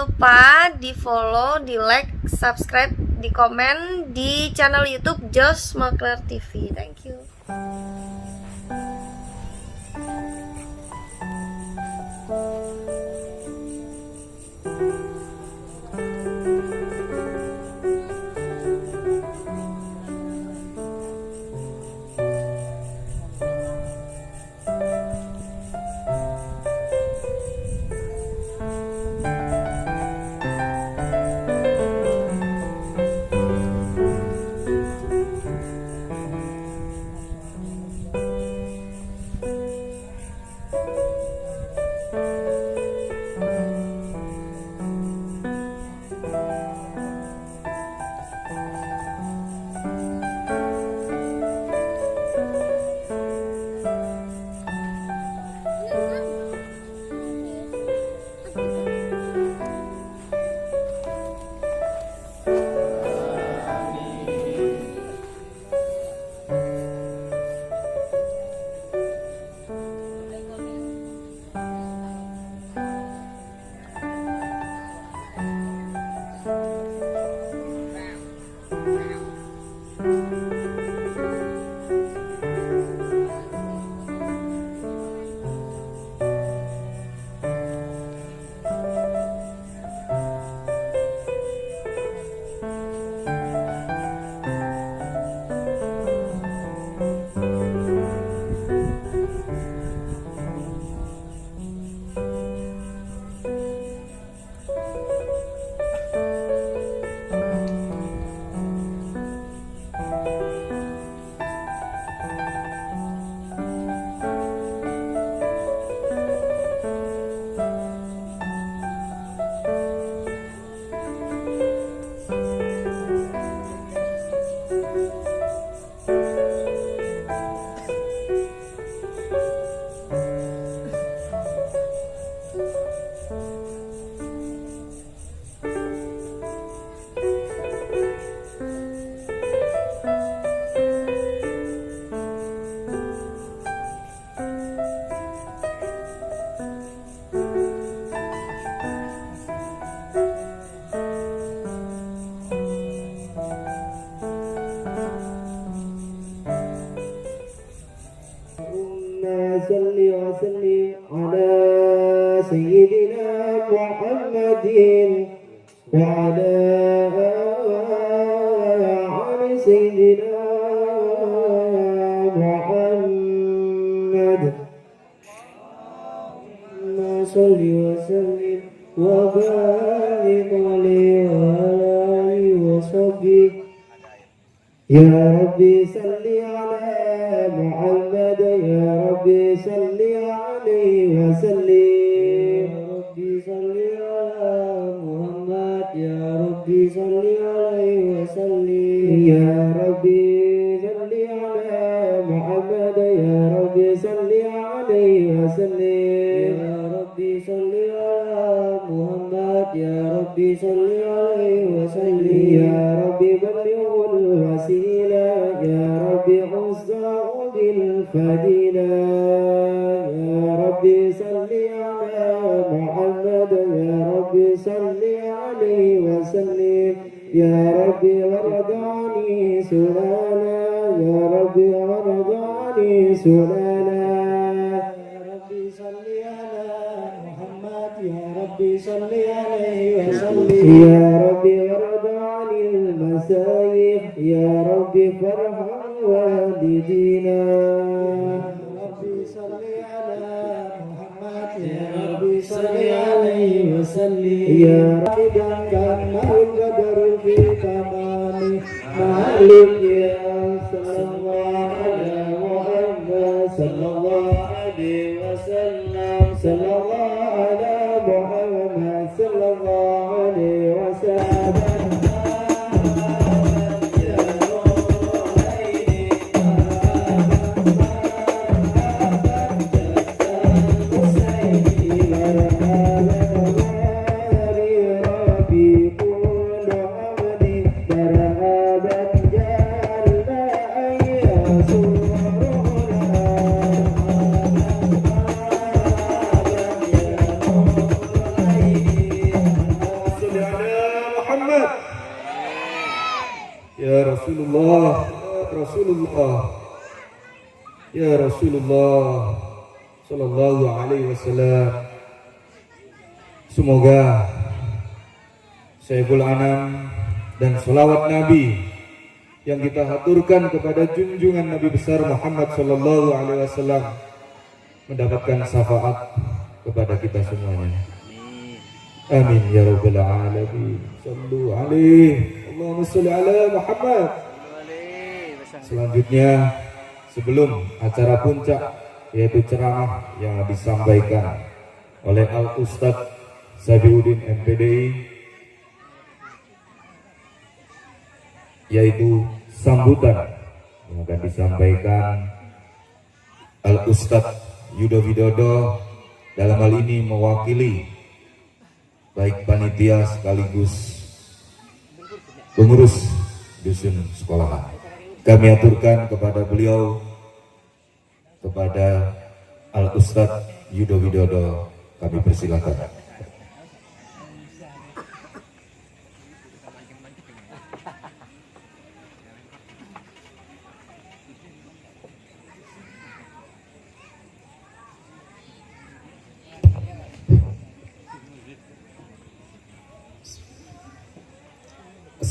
lupa di follow, di like, subscribe, di komen di channel YouTube Josh Makler TV. Thank you. صل وسلم على سيدنا محمد وعلى آل سيدنا محمد صل وسلم وبارك عليه وعلى آله وصحبه يا ربي صل على محمد يا ربي صل عليه وسلم يا ربي صل على محمد يا ربي صل عليه وسلم يا ربي صل على محمد يا ربي صل عليه وسلم يا ربي صل على محمد يا ربي صل عليه وسلم يا ربي بلغ الوسيلة يا ربي خصه بالفضيلة يا ربي صل على محمد يا ربي صل عليه وسلم يا ربي ورداني سنانا يا ربي ورداني سنانا يا ربي صل على محمد يا ربي صل عليه وسلم يا ربي ورداني المسايح يا ربي فرحا والدينا يا ربي صل على محمد يا ربي صل عليه وسلم يا ربي كان القدر في تمام مالك يا صلى الله على محمد صلى الله عليه وسلم صلى الله على محمد صلى الله عليه وسلم Ya Rasulullah, ya Rasulullah, ya Rasulullah Sallallahu Alaihi Wasallam. Semoga Sayyidul Anam dan salawat Nabi yang kita haturkan kepada junjungan Nabi besar Muhammad Sallallahu Alaihi Wasallam mendapatkan syafaat kepada kita semuanya. Amin ya rabbal alamin. Sallu alaihi. Allahumma shalli ala Muhammad. Selanjutnya, sebelum acara puncak yaitu ceramah yang disampaikan oleh Al Ustadz Sabiuddin MPDI, yaitu sambutan yang akan disampaikan Al Ustadz Yudo Widodo, dalam hal ini mewakili baik panitia sekaligus pengurus dusun sekolah. Kami aturkan kepada beliau, kepada Al Ustadz Yudo Widodo, kami persilakan.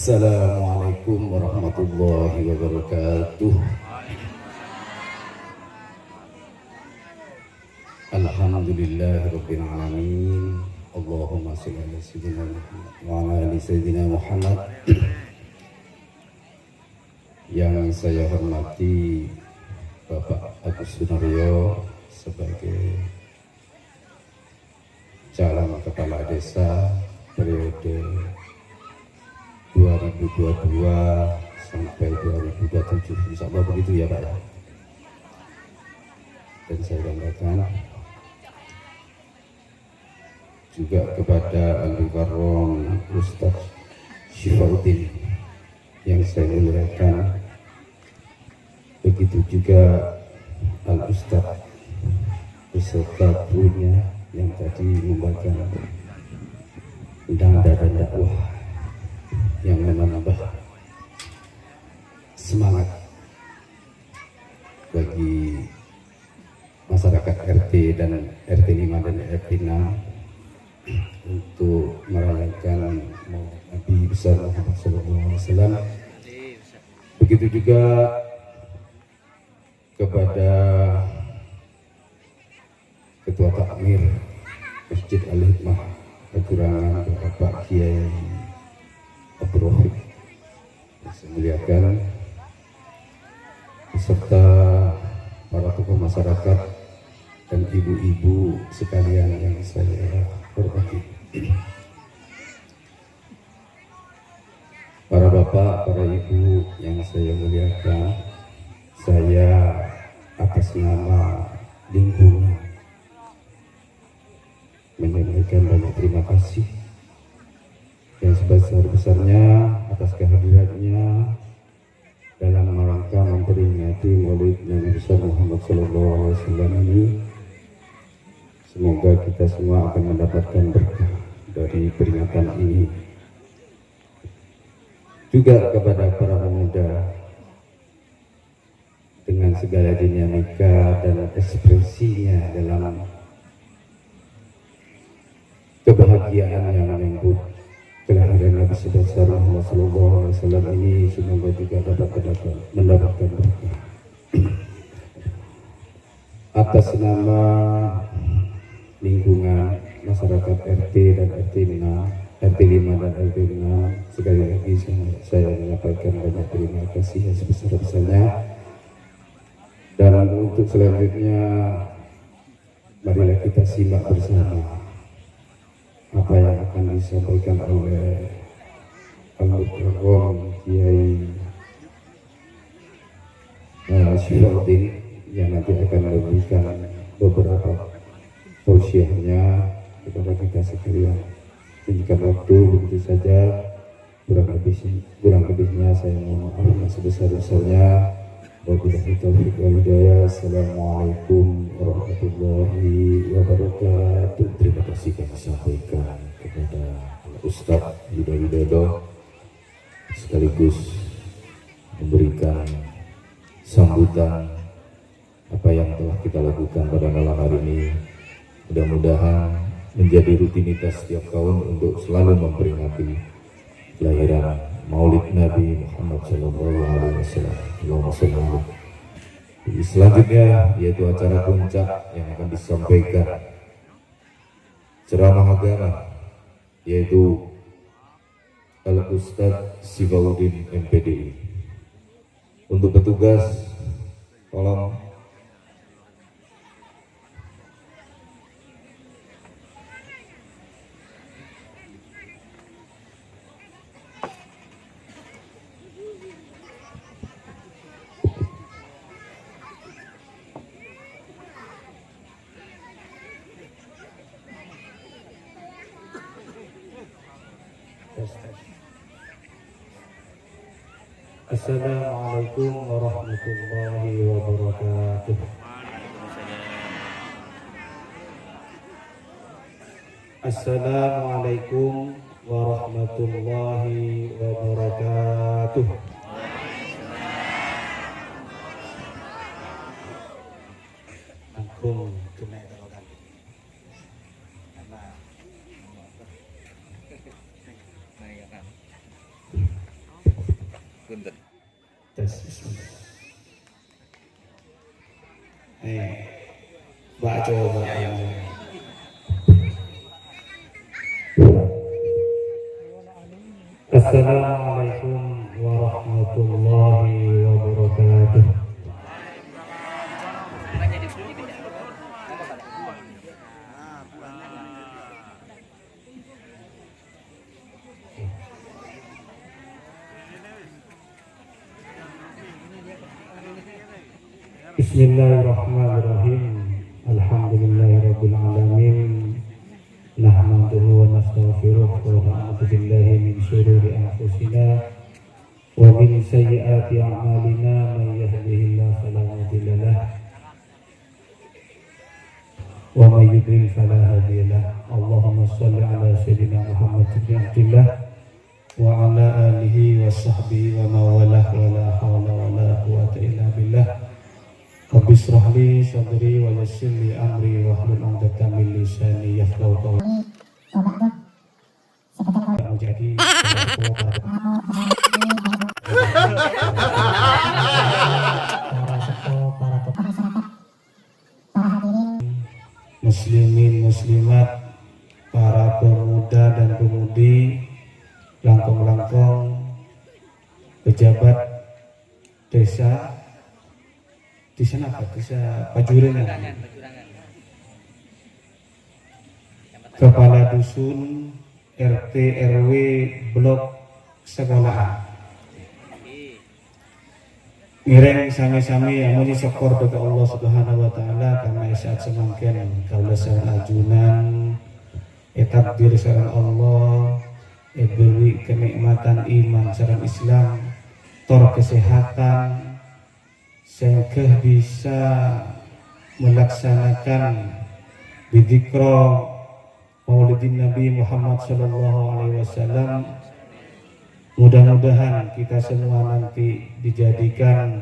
Assalamualaikum warahmatullahi wabarakatuh. Alhamdulillahirabbil alamin. Allahumma shalli ala sayyidina Muhammad wa ala ali sayyidina Muhammad. Yang saya hormati Bapak Agus Sunaryo sebagai calon kepala desa periode 2022 sampai 2027, insya Allah begitu ya Pak ya. Dan saya banggakan juga kepada Al Mukarram Ustaz Syifauddin yang saya muliakan, begitu juga Al Ustaz beserta punya yang tadi membacakan nada dan dakwah yang menambah semangat bagi masyarakat RT dan RT 5 dan RT 6 untuk merayakan Nabi besar Muhammad SAW. Begitu juga kepada Ketua Takmir Masjid Al-Hikmah Kecurangan Bapak Kiai Abdurrahim yang saya muliakan, beserta para tokoh masyarakat dan ibu-ibu sekalian yang saya hormati, para bapak, para ibu yang saya muliakan, saya atas nama lingkungan menyampaikan banyak terima kasih yang sebesar-besarnya atas kehadirannya dalam rangka memperingati Maulid Nabi besar Muhammad SAW ini. Semoga kita semua akan mendapatkan berkah dari peringatan ini. Juga kepada para pemuda dengan segala dinamika dan ekspresinya dalam kebahagiaan yang menyambut kelahiran Nabi sebesar Muhammad SAW ini, semoga juga dapat mendapatkan berkah. Atas nama lingkungan masyarakat RT dan RT 6, RT 5 dan RT 6, sekali lagi saya menyampaikan banyak terima kasih yang sebesar-besarnya. Dan untuk selanjutnya, marilah kita simak bersama apa yang akan disampaikan oleh Al-Mukarram Kiai Syifauddin yang nanti akan memberikan beberapa tausiahnya kepada kita sekalian. Singkat waktu begitu saja, kurang lebihnya saya mohon maaf yang sebesar-besarnya. Wabillahi taufiq wal hidayah. Assalamualaikum warahmatullahi wabarakatuh. Terima kasih kami sampaikan kepada Ustadz Yudo Widodo sekaligus memberikan sambutan apa yang telah kita lakukan pada malam hari ini. Mudah-mudahan menjadi rutinitas setiap tahun untuk selalu memperingati kelahiran Maulid Nabi Muhammad SAW. Selanjutnya yaitu acara puncak yang akan disampaikan ceramah agama, yaitu Al-Ustadz Sibaudin MPDI. Untuk petugas tolong Assalamualaikum warahmatullahi wabarakatuh. Assalamualaikum warahmatullahi wabarakatuh. Angkum kena terokan. Punten. Tes. Mbak coba. Assalamualaikum warahmatullahi wabarakatuh. Bismillahirrahmanirrahim. Alhamdulillahirabbil alamin. Nahmaduhu wa nastaghfiruh wa na'udzu billahi min shururi anfusina wa min sayyiati a'malina. Man yahdihillahu fala mudilla lahu wa man yudlil fala hadiya lahu. Allahumma shalli ala sayyidina Muhammad ibn Abdillah wa ala alihi wa sahbihi wa mawalah wa la hawla wa la quwwata illa billah. Rabbi shrah li sadri wa yassir li amri wa hlul 'uqdatam min lisani yafqahu qawli. Jadi muslimin muslimat, para pemuda dan pemudi, langkong-langkong, pejabat desa. Di sana apa? Desa Pajurangan. Kepala dusun, RT RW blok sekolahan. Ngiring sami-sami amun syukur kepada Allah Subhanahu wa taala karena saat semangken kaula sareng ajunan takdir sareng Allah, beri kenikmatan iman sareng Islam, tor kesehatan sehingga bisa melaksanakan bidzikra Maulidin Nabi Muhammad SAW. Mudah-mudahan kita semua nanti dijadikan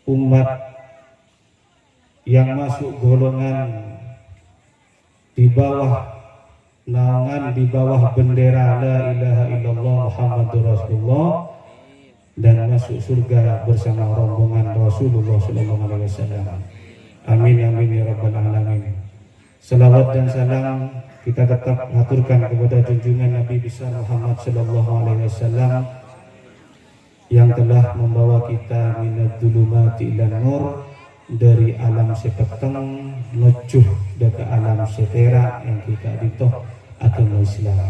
umat yang masuk golongan di bawah naungan, di bawah bendera La ilaha illallah Muhammadur Rasulullah, dan masuk surga bersama rombongan Rasulullah SAW. Amin amin ya rabbal alamin. Salawat dan salam kita tetap aturkan kepada junjungan Nabi besar Muhammad SAW yang telah membawa kita minad dzulumati ilan nur, dari alam sepeteng menuju ke alam setera yang kita ditoh agama Islam.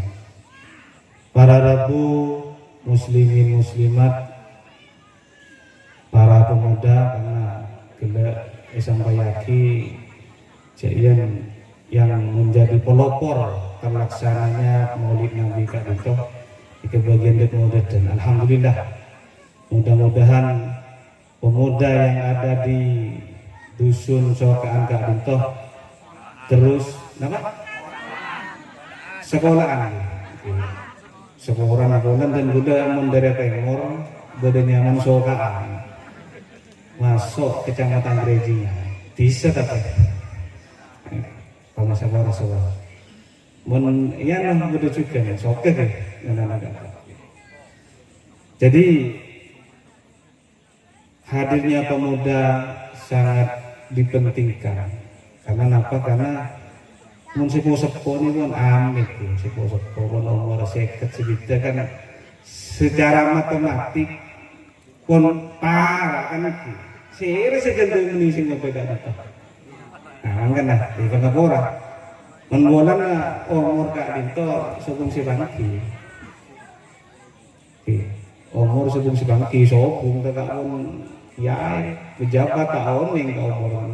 Para rabu muslimin muslimat, para pemuda, karena gelak sampai yaki jadian yang menjadi pelopor terlaksananya Maulid Nabi Kak Dito di kebagian Maulid. Dan alhamdulillah, mudah-mudahan pemuda yang ada di dusun Sokaan Kak Dito terus sekolahan seorang agonan dan gula mendere timur bedanya mensokaan masuk kecamatan Gerejinya bisa tapi kalau masa baru soal ya nah betul juga nih soke deh jadi hadirnya pemuda sangat dipentingkan karena apa? Karena mun sepo-sepo ini pun amit ya, sepo-sepo pun umur seket sebida kan secara matematik pun parah kan itu sehingga segenting ini sih ngebeda itu nah kan lah di Bangkapura menbolan umur Kak Dinto sebelum si Bangki umur sebelum si Bangki sobung tahun ya pejabat tahun yang umur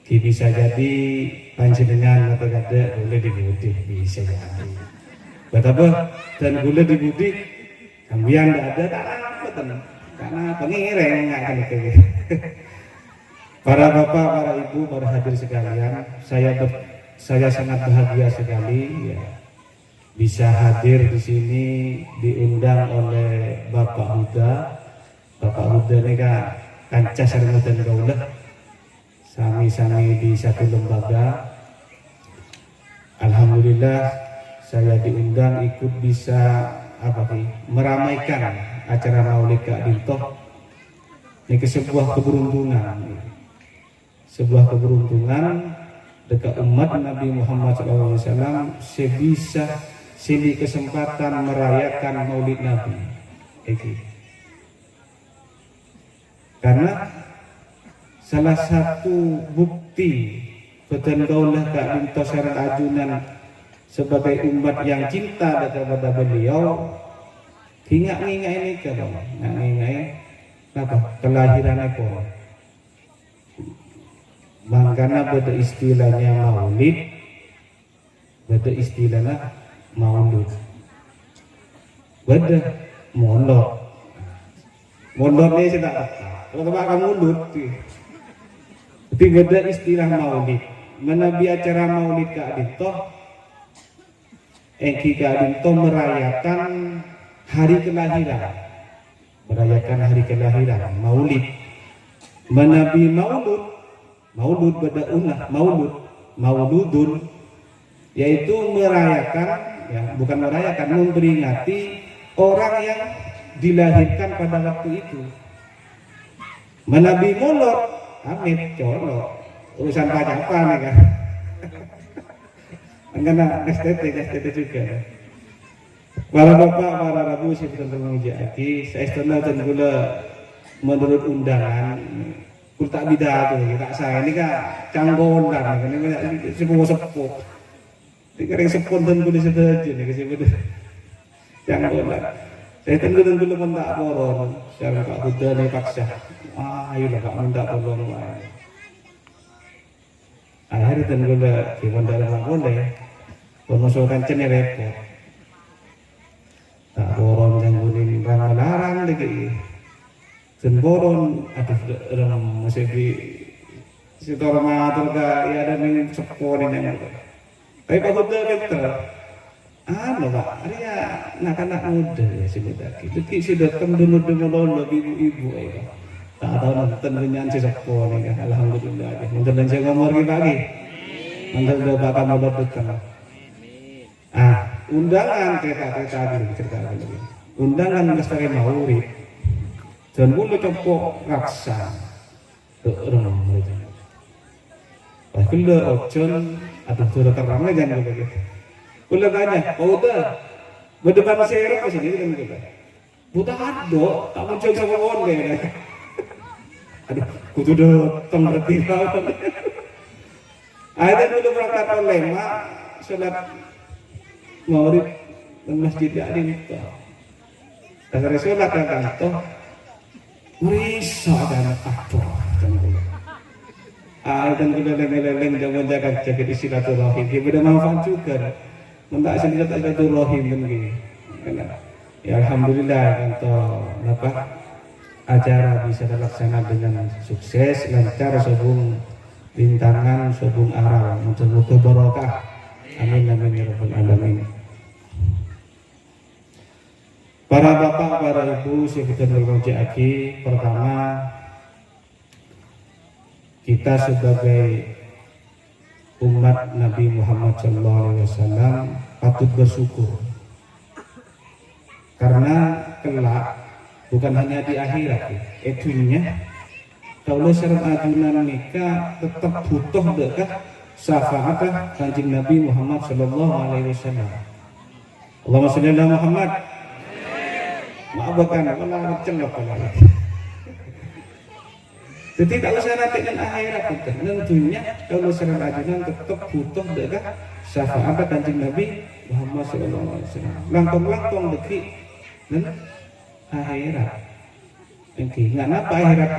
bisa jadi panjenengan atau ada boleh dibudik bisa jadi betapa dan boleh dibudik kambian tidak ada tak karena pengireng nggak akan itu para bapak, para ibu, para hadir sekalian saya sangat bahagia sekali ya bisa hadir di sini diundang oleh Bapak Huda ini kan kancah sarmudan kaulah sami-sami di satu lembaga. Alhamdulillah saya diundang ikut bisa meramaikan acara Maulid Kak Dinto. Ini sebuah keberuntungan dekat umat Nabi Muhammad SAW sebisa sini kesempatan merayakan Maulid Nabi. Karena salah satu bukti petendaulah Kak Dinto Syarat Ajunan sebagai umat yang cinta kepada beliau hingga ini kelahiran aku makanya beda istilahnya maulid beda istilahnya maulud beda mondok ini saya tak kalau kamu mulut tapi beda istilah maulid menabi acara maulid Kak Dinto Kak Dinto merayakan hari kelahiran maulid menabi maulud beda unah mauludun yaitu merayakan ya bukan merayakan memperingati orang yang dilahirkan pada waktu itu. Menabi molot amit colok urusan pacapan nih kan karena STT juga para bapak, para rabu saya tentang menjadi saya istilah dan gula menurut undangan kul tak bida tuh tak saya ini kan canggolan kan ini sepuh dikering spontan gula sedaja nih kesebut canggolan saya tenggelam pun tak boron secara Kak Buddha nih paksa ayolah Kak minta tolong akhirnya tenggelam di bandara boleh pemusuhan cene repot tak boron yang guling larang lagi dan boron aduh masih di situ rumah atau ya ada yang sekolah yang tapi Pak Buddha betul Pak, dia anak-anak muda ya sudah gitu. Sudah datang dulu ibu-ibu ya. Tak tahu nonton kenyan si sepo nih kan. Alhamdulillah. Nonton saya ngomong lagi. Nonton udah bakal mau datang. Undangan kereta lagi. Undangan lestari maulid. Dan bulu copok raksa. Orang muda. Bahkan ojon atau sudah terangnya jangan begitu. Ulah tanya, udah berdepan serok ke sini kan kita. Buta ado, tak muncul sama orang deh. Aduh, kudu datang berarti lawan. Ada dulu berangkat lema, sholat maulid di masjid Dinto. Karena sholat yang kanto, risau dan aduh. Dan kita leng-leng jangan jaga di silaturahim. Dia beda manfaat juga. Mentak sendiri tak silaturahim kan gini. Ya alhamdulillah kantor acara bisa terlaksana dengan sukses, lancar, sobung rintangan, sobung aral, mudah-mudahan barokah. Amin amin ya rabbal alamin. Para bapak, para ibu, sekitar Aki, pertama kita sebagai umat Nabi Muhammad SAW patut bersyukur karena kelak bukan hanya di akhirat dunia kalau serang ajunan nikah tetap butuh dekat syafaat kanjeng Nabi Muhammad SAW. Allahumma sholli ala Muhammad. Maaf bukan kalau celok kalau jadi tak usah nanti dengan akhirat kita tentunya kalau serang ajunan tetap butuh dekat syafaat kanjeng Nabi Muhammad SAW. Langkong-langkong detik dan akhirat. Oke, napa akhirat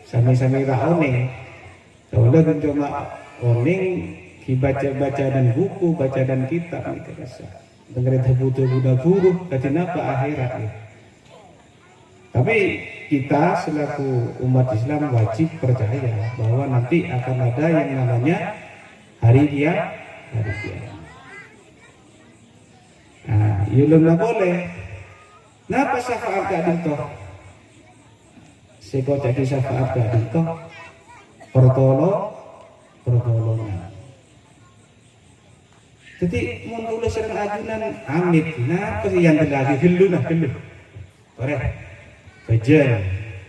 sami-sami raone. Kalau kita cuma oning baca-baca dan buku, baca dan kitab nih kerasa. Dengerin butuh-butuh guru, kenapa akhirat nih. Tapi kita selaku umat Islam wajib percaya bahwa nanti akan ada yang namanya hari kiamat. Nah, yulun boleh. Napa syafaat gak dintoh? Seko jadi syafaat gak dintoh? Pertolongan. Jadi mun kula serang ajunan amit. Napa sih yang lagi gelu. Korek. Bajan.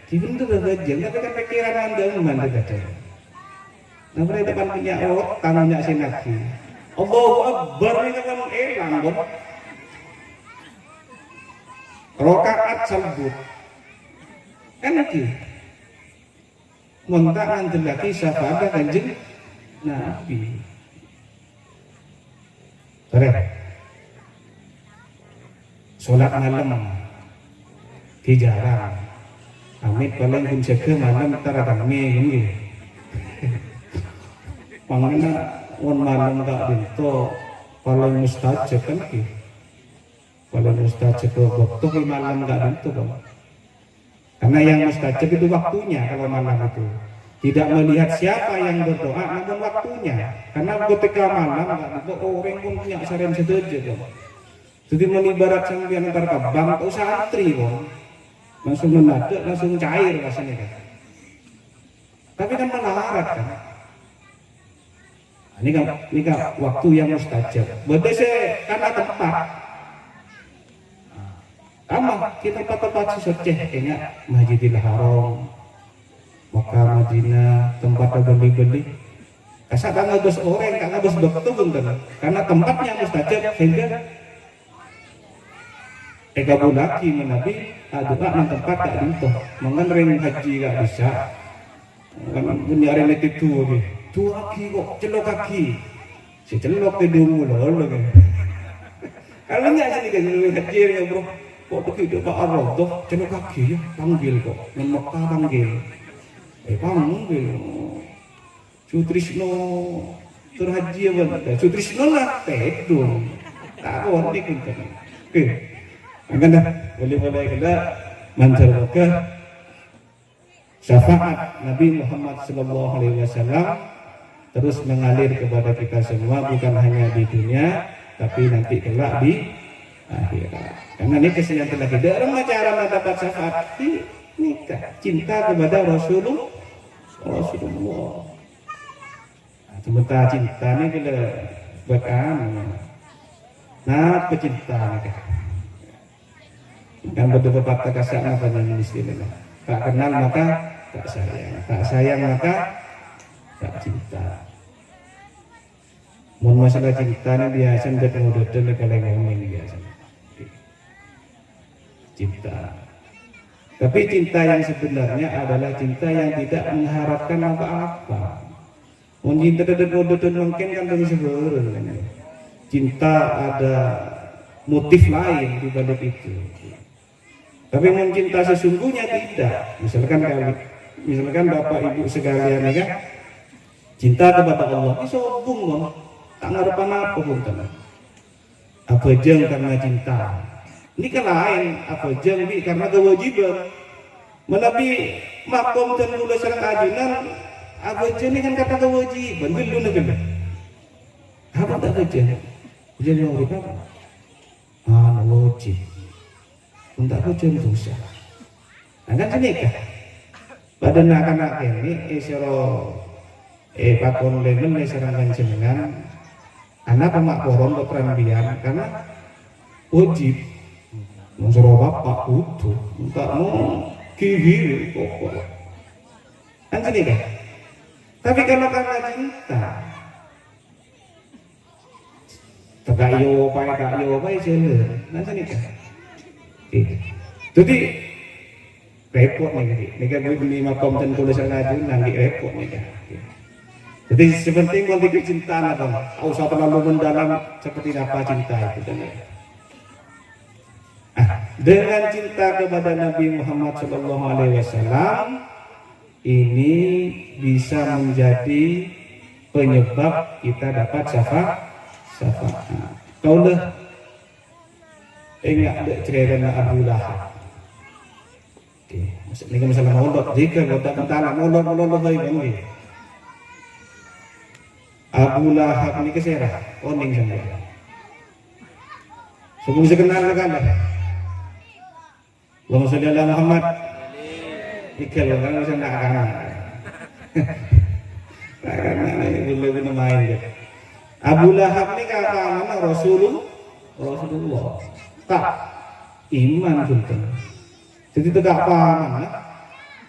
Dibentuk bajan, tapi kan pikiran Anda memandang bajan. Nah, mereka depan punya tangannya sinaki. Allahu Akbar ini kan elang bon. Rokaat salbut. Kan lagi. Muntahan lagi syafaat kanjeng Nabi. Korek. Sholat malam. Dijarang. Amit paling pun jaga malam tara rame gini. Pangana on malam tak dinto paling mustajab kan ki. Paling mustajab waktu malam tak dinto kan. Karena yang mustajab itu waktunya kalau malam itu. Tidak melihat siapa yang berdoa namun waktunya. Karena ketika malam tak dinto orang pun punya saran sedaja kan. Jadi menibarat sampeyan antar kabang atau santri kan. Langsung menadak, langsung cair rasanya kan. Tapi kan melarat kan. Ini kan waktu yang mustajab. Berarti saya karena tempat. Kita tempat suci kayaknya Masjidil Haram, Makkah, Madinah, tempat beli-beli. Kasar kan ngabes orang, kan ngabes betul kan. Karena tempatnya mustajab sehingga lagi menabi doa nang tempat tak dintoh. Mangan ring haji gak bisa. Kan punya ring itu deh. Dua kaki kok celok kaki. Si celok ke dulu loh kan. Kalau nggak sih kan haji ya bro. Kok begitu Pak Ar-Radoh celok kaki ya panggil kok. Nang Mekah panggil. Panggil. Sutrisno terhaji ya bang. Sutrisno lah pedung. Tak ada kan. Akan dah boleh kita menceritakan syafaat Nabi Muhammad SAW terus mengalir kepada kita semua bukan hanya di dunia tapi nanti kelak di akhirat. Karena ini kesehatan lagi dalam cara mendapat syafaat di nikah cinta kepada Rasulullah. Sementara cinta ini kita bahkan pecinta nikah. Kan beberapa kata kasar apa yang istilahnya. Tak kenal maka tak sayang maka tak cinta. Mun masalah cinta ni biasa menjadi model kalau ngomong biasa. Cinta. Tapi cinta yang sebenarnya adalah cinta yang tidak mengharapkan apa-apa. Mun cinta dan model mungkin kan lebih sebenarnya. Cinta ada motif lain di balik itu. Tapi mencinta sesungguhnya tidak. Misalkan Bapak Ibu sekalian ya, cinta kepada Allah. Ini sombong loh. Tak ngarepan apa pun teman. Apa jeng karena cinta. Ini kan lain. Apa jeng karena kewajiban. Menabi makom dan mulai serang ajunan. Apa jeng ini kan kata kewajiban. Dulu negara. Apa tak kerja? Jadi mau apa? Wajib. untuk hujan dosa. Nah kan senikah pada anak-anak ini isiro pakon lemen serang panjenengan anak pemak koron dokteran biar karena wajib mensuruh bapak kudu tak mau kiri pokok kan senikah. Tapi kalau karena cinta tak yo pai jeler nah senikah. Jadi repot nih, nih kan beli makom dan tulisan aja nanti repot nih kan. Jadi sepenting politik cinta lah bang, usah terlalu mendalam seperti apa cinta itu kan. Dengan cinta kepada Nabi Muhammad SAW ini bisa menjadi penyebab kita dapat syafaat. Kau dah ingat dek cerita Abu Lahab. Ini kan masalah molot, jika kau tak mentala molot baik banget. Abu Lahab ini keserah, oning sampai. Sebelum bisa kenal kan dah. Allahumma sholli ala Muhammad. Ikel kan bisa nak kanan. Karena ini boleh main dia. Abu Lahab ini kata mana Rasulullah. Tak iman sultan. Jadi tegak paham,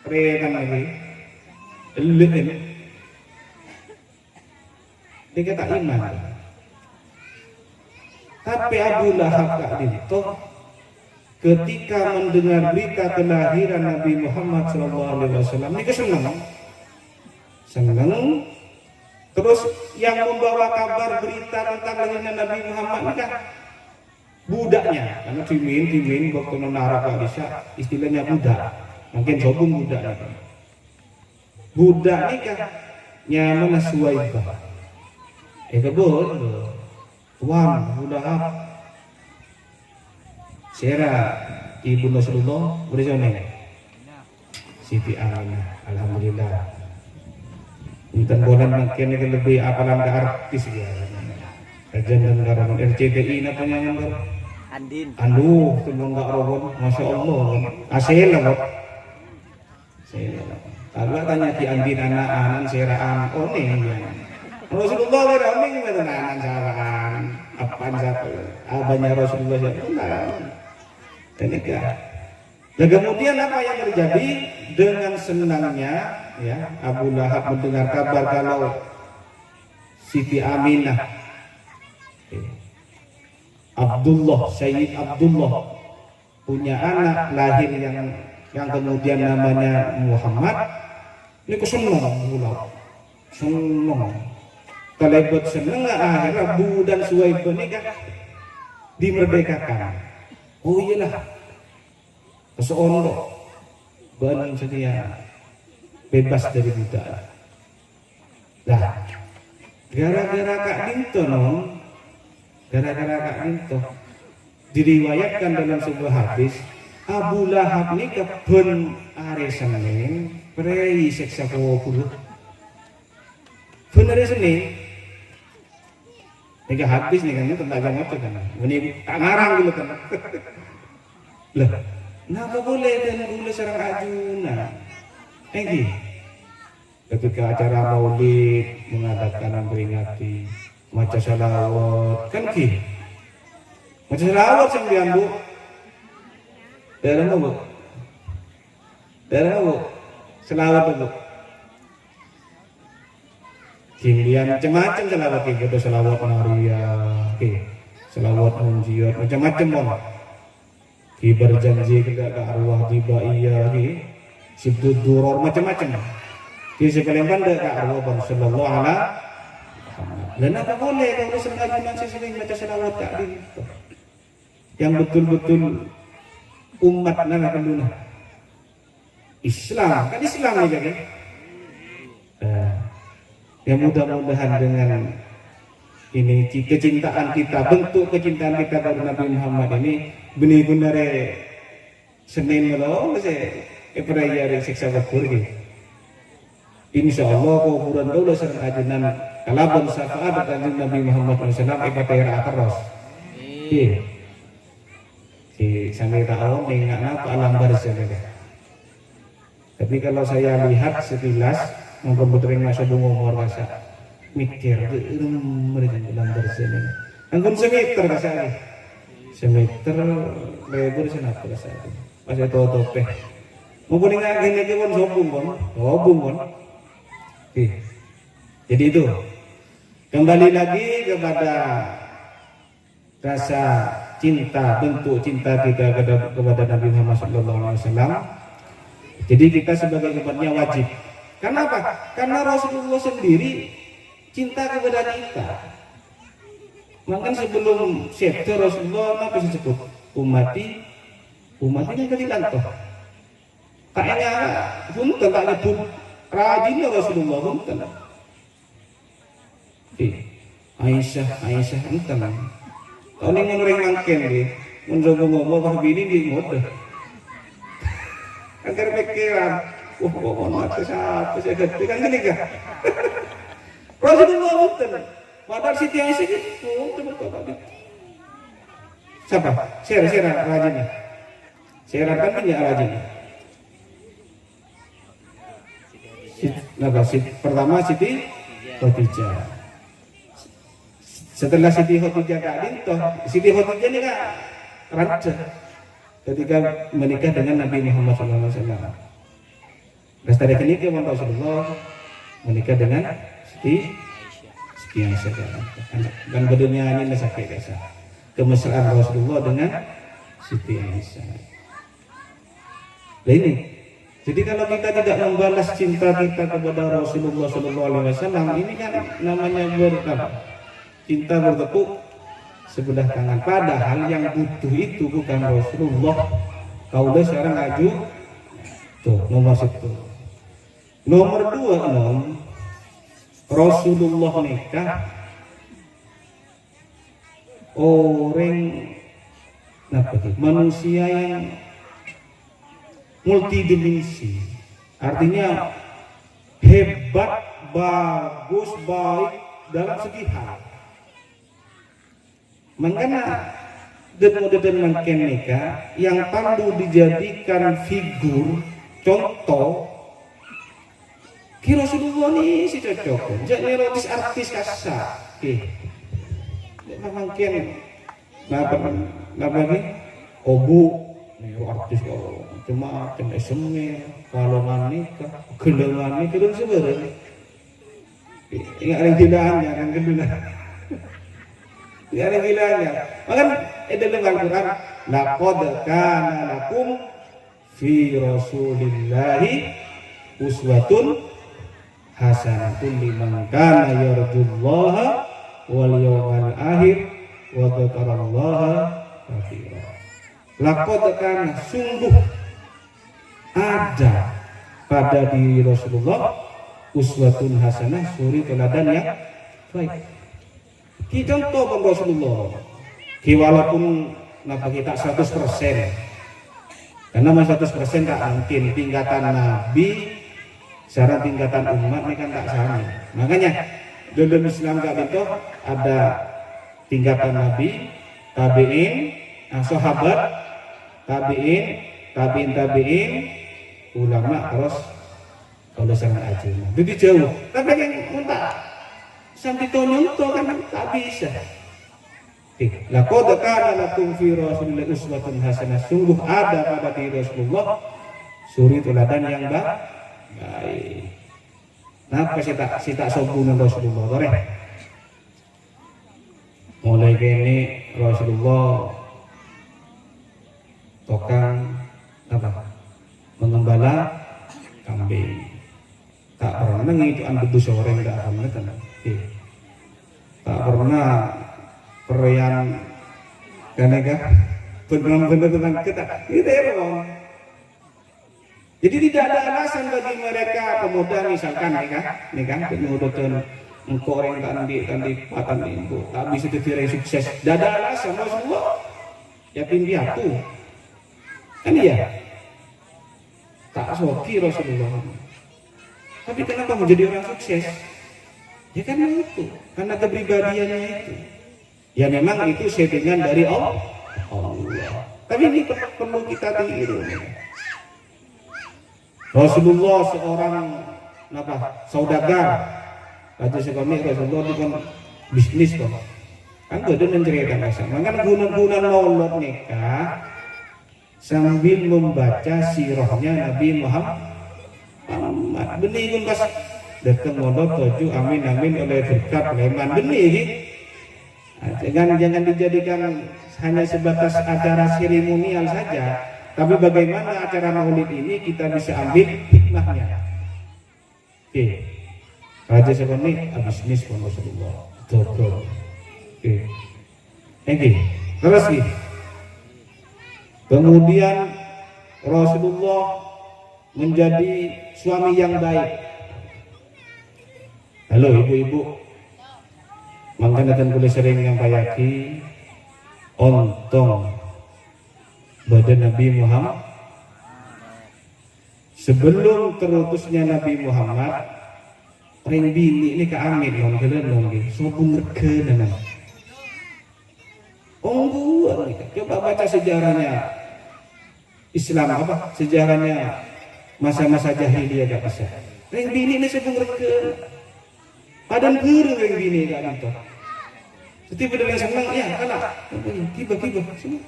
rekan lagi, elin, dia tak iman. Tapi Abu Lahab tak itu, ketika mendengar berita kelahiran Nabi Muhammad SAW, ini senang. Terus yang membawa kabar berita tentang lahirnya Nabi Muhammad ini kan budaknya, karena timin waktu menara Kalisha istilahnya budak, mungkin sobung budak. Budak ini kan nyaman Suwaibah. Kebun, tuan budak Sera ibu Rasulullah bersama Siti Aminah, alhamdulillah. Bukan bulan makin lebih apalan ke artis ya. Kajian dan garam RCTI namanya nomor. Andin. Aduh, tunggu enggak robot, masya Allah. Asal lah, kalau tanya di Andin anak-anak seraan, oh nih ya. Rasulullah ada oning itu anak seraan, apaan satu, abahnya Rasulullah siapa? Dan nah kemudian apa yang terjadi dengan senangnya ya Abu Lahab mendengar kabar kalau Siti Aminah Abdullah Sayyid Abdullah punya anak lahir yang kemudian namanya Muhammad. Ini kesenang Abu Lahab, senang. Kalau senang akhirnya Abu dan Suwaibah ini kan dimerdekakan. Oh iyalah, seseorang benar setia bebas dari budak. Nah, gara-gara Kak Dinto diriwayatkan dalam sebuah hadis Abu Lahab ini keben hari Senin prei seksa kawapuluh benar Senin ini hadis nih kan tentang agama itu kan ini tak ngarang dulu kan lah kenapa boleh dan boleh serang ajuna ketika acara maulid mengadakan memperingati maca salawat kan maca salawat yang diambu dalam apa selawat dulu kemudian macam-macam selawat kita selawat naria selawat munjiat macam-macam mon berjanji kita ke arwah tiba iya sibdud duror macam-macam paling pandai ke arwah Rasulullah ala dan apa boleh kalau sengaja masih sering baca selawat Kak Dinto yang betul-betul umat nana kenduna Islam kan Islam aja kan yang mudah-mudahan dengan ini kecintaan kita bentuk kecintaan kita kepada Nabi Muhammad ini benar-benar Senin malam saya perayaan siksa kubur ini insyaallah kuburan dulu serta ajunan kalaban syafaat kanjeng Nabi Muhammad SAW ibadah terus sampai tahu nengak apa alam barzah. Tapi kalau saya lihat sekilas komputer yang masuk umur masa mikir mereka alam barzah ini. Anggun semeter kasih. Semeter lebar senapa kasih. Pas itu tope. Mumpuni nggak gini pun sobung kon. Oke. Jadi itu kembali lagi kepada rasa cinta, bentuk cinta kita kepada Nabi Muhammad SAW. Jadi kita sebagai umatnya wajib. Karena apa? Karena Rasulullah sendiri cinta kepada kita. Maka sebelum sabda Rasulullah apa disebut? Umati kan kalian toh. Kayaknya punten tak nyebut rajinnya Rasulullah punten. Aisyah enten. Kalau ini ngomong mangken deh, ngomong apa begini di ngode. Agar pikiran, mata siapa saya ganti kan gini kah? Rasulullah enten. Padahal Siti Aisyah itu, siapa? Share rajinnya. Share kan punya rajinnya. Pertama Siti Khadijah. Setelah Siti Khadijah toh Siti Khadijah ini kan raja ketika menikah dengan Nabi Muhammad SAW. Lestari kenikah Rasulullah menikah dengan Siti Aisyah dan berdunia ini sakit desa kemesraan Rasulullah dengan Siti Aisyah. Nah ini, jadi kalau kita tidak membalas cinta kita kepada Rasulullah SAW, ini kan namanya cinta bertepuk sebelah tangan. Padahal yang butuh itu bukan Rasulullah. Kau udah sekarang aju tuh nomor 1. Nomor 2 Rasulullah nikah orang manusia yang multidimensi, artinya hebat, bagus, baik dalam segi hal. Makanya dan makin nikah yang pandu dijadikan figur contoh kira Rasulullah nih si cocok jadi artis kasar makin apa nih obu nih artis cuma SME kalau nikah gelangan nih gelang sebenarnya ingat yang gilaannya kan gelang tidak ada gilanya. Maka dalam Al-Quran laqad kana lakum fi rasulillahi uswatun hasanatun liman kana yarjullaha wal yawmal akhir wa dzakarallaha katsira. Laqad kana sungguh ada pada diri Rasulullah uswatun hasanah, suri teladan yang baik. Kita contoh Rasulullah, walaupun kita 100%, karena 100% tak mungkin tingkatan Nabi, secara tingkatan umat ini kan tak sama. Makanya dalam Islam itu ada tingkatan Nabi, tabiin, sahabat, tabiin, ulama, terus kalau sangat aja. Jadi jauh. Tapi yang muntah. Sampai nyontoh kan tak bisa. Laqad kana lakum fi rasulillahi uswatun hasanah, sungguh ada pada diri Rasulullah suri teladan yang baik. Napa sita sombong Rasulullah tore. Mulai kene Rasulullah tokang apa? Mengembala kambing. Tak pernah ngituan bedus orang enggak akan tenang. Tak pernah perayaan kaneka benar-benar tentang kita itu ya bang. Jadi tidak ada alasan bagi mereka pemuda misalkan nikah pemuda engkau orang kan di patan ibu tak bisa ditirai sukses. Tidak ada alasan Rasulullah yakin piatu kan iya tak soki Rasulullah. Tapi kenapa menjadi orang sukses? Ya karena itu, karena kepribadiannya itu. Ya memang itu settingan dari Allah. Tapi ini perlu kita tiru. Rasulullah seorang saudagar. Raja sekali Rasulullah itu kan bisnis kok. Kan gede menceritakan kasar. Maka guna-guna nolot nikah sambil membaca sirahnya Nabi Muhammad. Benih pun pas datang modal tujuh amin oleh berkat leman benih. Jangan dijadikan hanya sebatas acara seremonial saja, tapi bagaimana acara maulid ini kita bisa ambil hikmahnya. Oke, Raja Sekoni bisnis pun Rasulullah. Betul. Oke, terus nih. Kemudian Rasulullah menjadi suami yang baik. Halo ibu-ibu, makanya dan boleh sering nyampaikan ontong badan Nabi Muhammad sebelum terutusnya Nabi Muhammad ring bini ini ke amin dong sobung regenan ongguan coba baca sejarahnya Islam sejarahnya masa-masa jahiliyah gak bisa ring bini ini sobung regenan padahal guru ring bini gak gitu. Jadi benar yang senang ya anak kiba semua.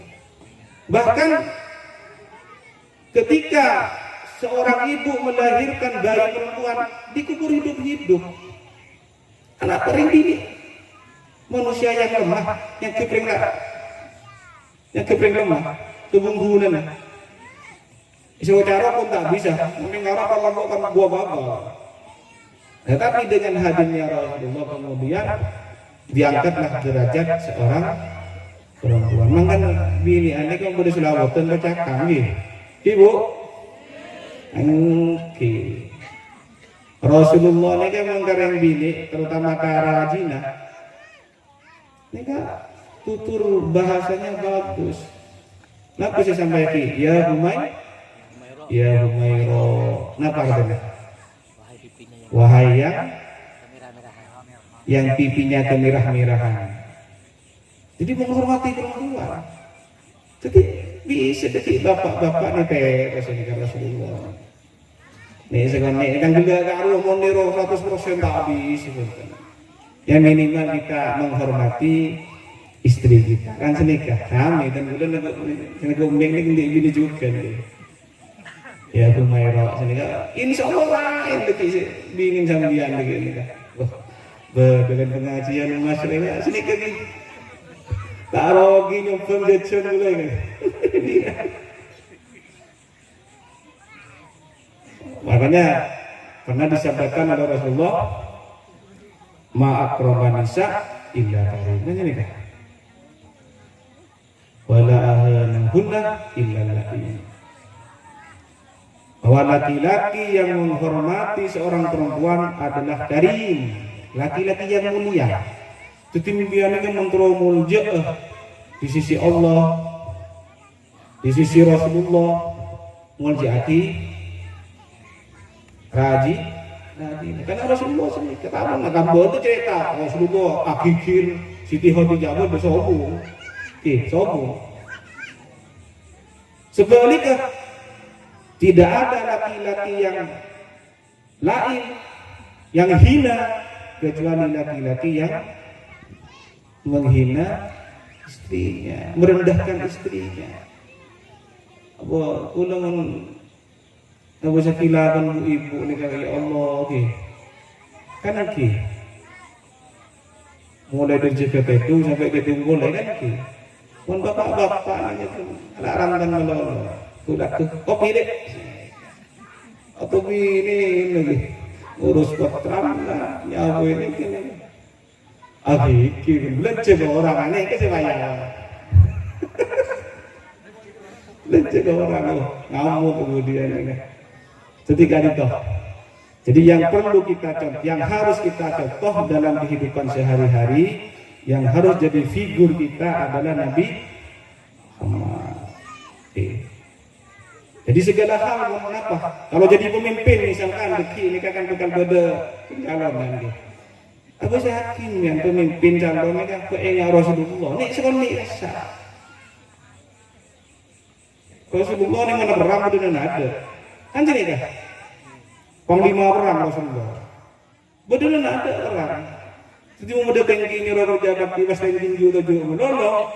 Bahkan ketika seorang ibu melahirkan bayi perempuan dikubur hidup anak kering ini manusia yang lemah yang kepring lemah kebungkunan isu cara pun tak bisa mungkin ngarap kalau kan gua bagal. Tetapi dengan hadirnya Rasulullah kemudian diangkatlah derajat seorang perempuan. Mangkan bini ane kan boleh selawatan baca kami, ibu. Oke. Rasulullah ini kan mengkareng bini, terutama Karajina. Ini kan tutur bahasanya bagus. Napa saya sampaikan? Ya Humairo. Napa katanya? Wahai yang pipinya kemirah-mirahan. Jadi menghormati perempuan. Jadi bisa jadi bapak-bapak nih peres ini kan Rasulullah. Nih sekarang kan juga kalau mau niru 100% tak habis. Yang minimal kita menghormati istri kita. Kan senikah kami dan kemudian gombeng ini bini juga nih. Ya Humaira senikah. Insya Allah lain begitu bingin sambian begini kan. Dengan pengajian masalah ini sini kaki taruh gini nyumpeng jecon juga ini makanya pernah disabdakan oleh Rasulullah ma'akroban nisa illa karim ini kan wala ahanahunna illa laki bahwa laki-laki yang menghormati seorang perempuan adalah karim laki-laki yang mulia. Ketimpiannya kan mentromulja di sisi Allah, di sisi Rasulullah, muljati, raji. Karena Rasulullah sendiri ketahuan akan bawa itu cerita Rasulullah akhir Siti Khadijah bersombong, sombong. Sebaliknya tidak ada laki-laki yang lain yang hina kecuali laki-laki yang menghina istrinya, merendahkan istrinya. Apa ulang apa sakilakan bu ibu ni kata ya Allah, okay. Kan lagi mulai dari JPT itu sampai ke Tunggul kan lagi. Pun bapak-bapak nanya tu larang dan melolo. Sudah tu kopi dek. Atau ini lagi. Urus patram lah, nyawa ini kini. Akhir leceh orang aneh ke sebaya. Leceh orang ngamuk kemudian ini. Ketika itu. Jadi yang perlu kita contoh, yang harus kita contoh dalam kehidupan sehari-hari, yang harus jadi figur kita adalah Nabi Muhammad. Jadi segala hal mengapa? Kalau jadi pemimpin misalkan ini kan bekal pada pencalonan dia. Aku saya yakin yang pemimpin calonnya kan ke Rasulullah. Ini sekolah ni rasa. Rasulullah ini mana perang betul ada. Kan jadi kan? Panglima perang Rasulullah. Betul ada perang. Jadi mau ada tangki ini orang jabat di pas tangki juga tujuh menolong.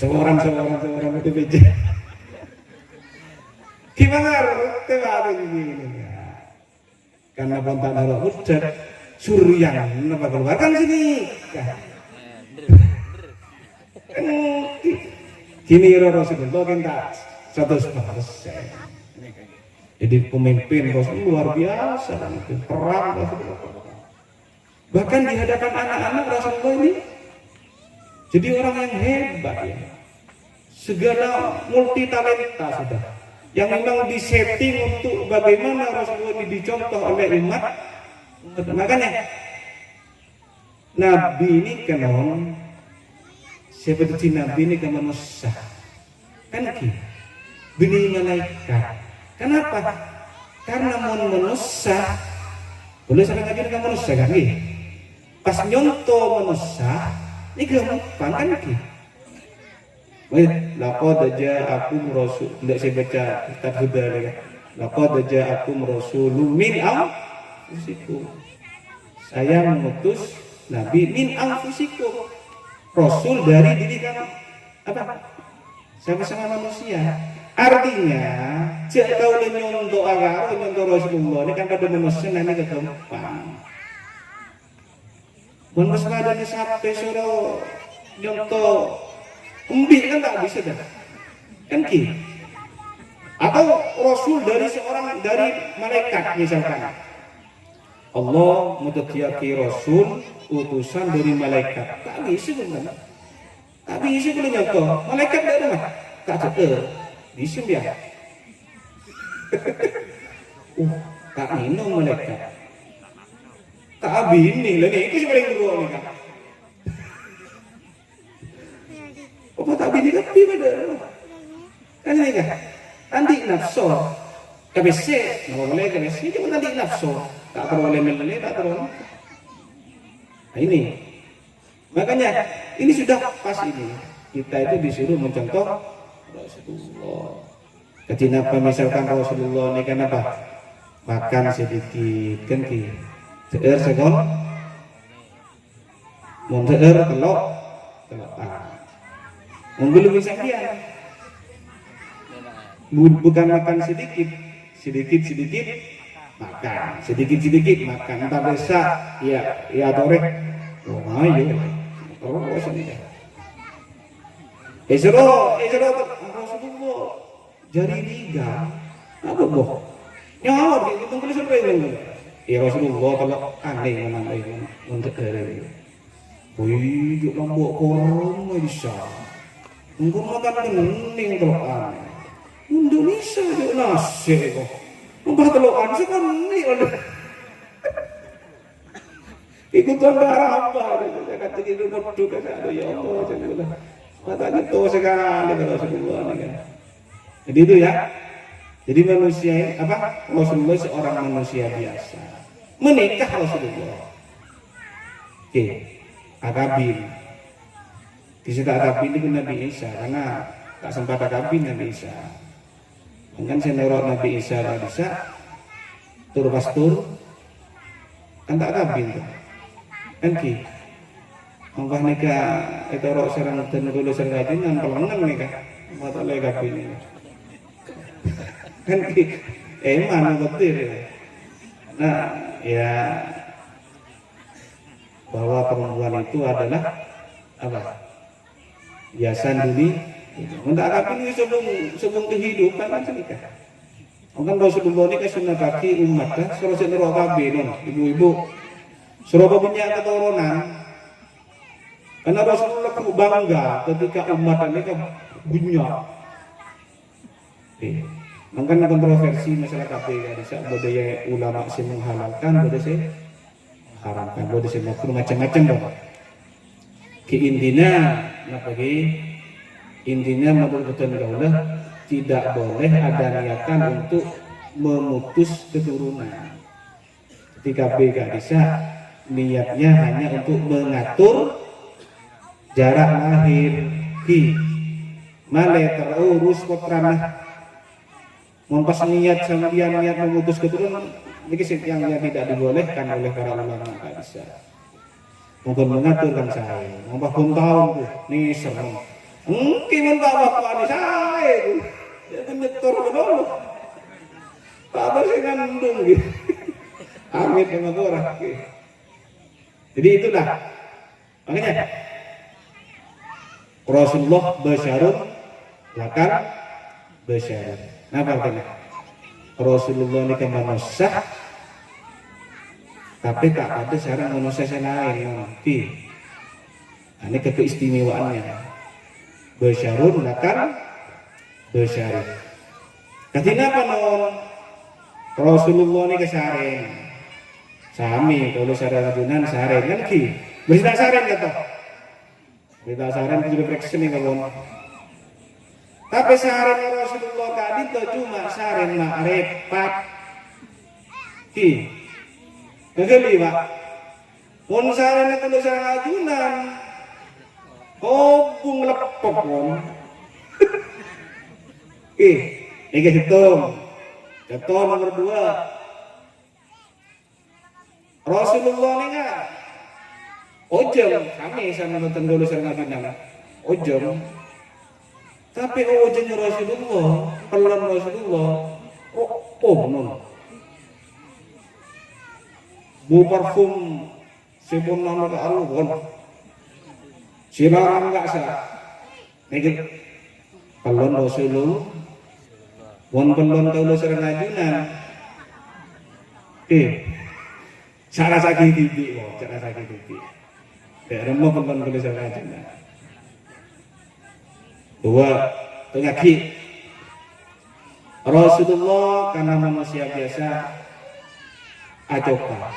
Seorang itu beja. Gimana tewar ini? Karena bontak darah udah Suryang, kenapa keluarkan sini? Gini Rasulullah kan tak 100%. Jadi pemimpin Rasulullah luar biasa dan itu perang Rasulullah. Bahkan di hadapan anak-anak Rasulullah ini jadi orang yang hebat ya. Segala multi talenta sudah. Yang memang disetting untuk bagaimana Rasulullah ini dicontoh oleh umat. Makanya Nabi ini kan seperti Nabi ini kan manusia. Kan bini malaikat. Kenapa? Karena manusia boleh saya ngajarin ke manusia kan nih. Pas nyontoh manusia ini gampang kan nih. Laqad ja'akum rasul, tidak saya baca kitab Huda ya. Laqad ja'akum rasulun min anfusikum. Saya mengutus nabi min anfusikum. Rasul dari diri kamu. Apa? Sama-sama manusia. Artinya, jika kau nyontoh agama, nyontoh Rasulullah ini kan pada manusia nanti kegampang. Manusia ada sampai suruh nyontoh umbi kan tak bisa dah. Kan atau Rasul dari seorang dari malaikat misalkan. Allah mutaqiyaki Rasul utusan dari malaikat. Tak bisa benar. Tak bisa boleh nyontoh. Malaikat dari mana? Tak ada. Bisa dia. Tak minum malaikat. Tak bini lagi itu sebenarnya dua ni kan. Apa tak bini tapi pada kan ini kan nanti nafsu KBC nggak boleh KBC cuma nanti nafsu tak boleh meleleh tak boleh. Nah ini makanya ini sudah pas ini kita itu disuruh mencontoh Rasulullah. Ketika misalkan Rasulullah ini kan apa makan sedikit kan seer segon mau seer telok Mungkin bisa dia bukan makan sedikit makan sedikit makan entah bisa ya torek ayo terus ini Rasulullah jari tiga apa boh nyawa gitu tulis sampai ini ya Rasulullah kalau aneh memang untuk hari wih yuk lombok korom bisa engkau makan kening telokan Indonesia juga nasi kok mbak telokan sekarang nih ikut tangga apa saya kata gitu bodoh kan ada ya Allah matanya tua sekali kalau Rasulullah ini kan jadi itu ya jadi manusia apa Rasulullah seorang manusia biasa menikah Rasulullah oke akabin disita akabin itu Nabi Isa karena tak sempat akabin Nabi Isa kan saya nerok Nabi Isa tur pastur kan tak akabin tuh kan mangkah nikah itu rok serang dan dulu serang gaji nan pelengan nikah mata oleh akabin ini kan eman betul nah ya bahwa perempuan itu adalah apa hiasan dunia untuk akabin ini sebelum kehidupan kan nikah kan Rasulullah ini sunnah kaki umat kan suruh senero akabin ibu-ibu suruh punya keturunan karena Rasulullah bangga ketika umat ini kan punya makanya kontroversi masalah KPK bisa budaya ulama sih menghalalkan budaya sih haramkan budaya sih macam-macam dong intinya menurut betul kaulah tidak boleh ada niatan untuk memutus keturunan ketika BK bisa niatnya hanya untuk mengatur jarak lahir Male terurus kotrana. Mau pas niat sama dia niat memutus keturunan, ini yang tidak dibolehkan oleh para ulama nggak bisa. Mungkin mengaturkan saya, mau pun tahu tuh, nih serem. Mungkin bawa apa saya tuh, itu nyetor dulu. Apa sih ngandung gitu. Amit sama orang. Jadi itulah, makanya Rasulullah besyarun, lakar besyarun. Apa artinya? Rasulullah ini kan manusia, tapi tak ada cara manusia lain. Ini keistimewaannya. Besyarun lakar besyarun. Katina apa non? Rasulullah ini kesaren. Sami kalau saren ajunan saren kan ki. Berita saren kata. Berita saren juga presiden kalau. Tapi saren Rasulullah tadi itu cuma saren ma'rifat. Ki. Kegeli Pak. Mun saren itu saren ajunan. Kobung lepok pun. Ini hitung. Contoh nomor 2. Rasulullah ini enggak ojol, kami sama nonton dulu sering ajunan. Ojol. Tapi ojolnya Rasulullah, pelan Rasulullah. Non. Bu parfum sebon nama ke alun. Silakan enggak sah. Nih pelan Rasulullah. Won pelon taulo sering ajunan. Cara sakit titik, cara sakit titik. Daerah mau pelon taulo sering ajunan. 2. Penyakit. Rasulullah karena manusia biasa acoka,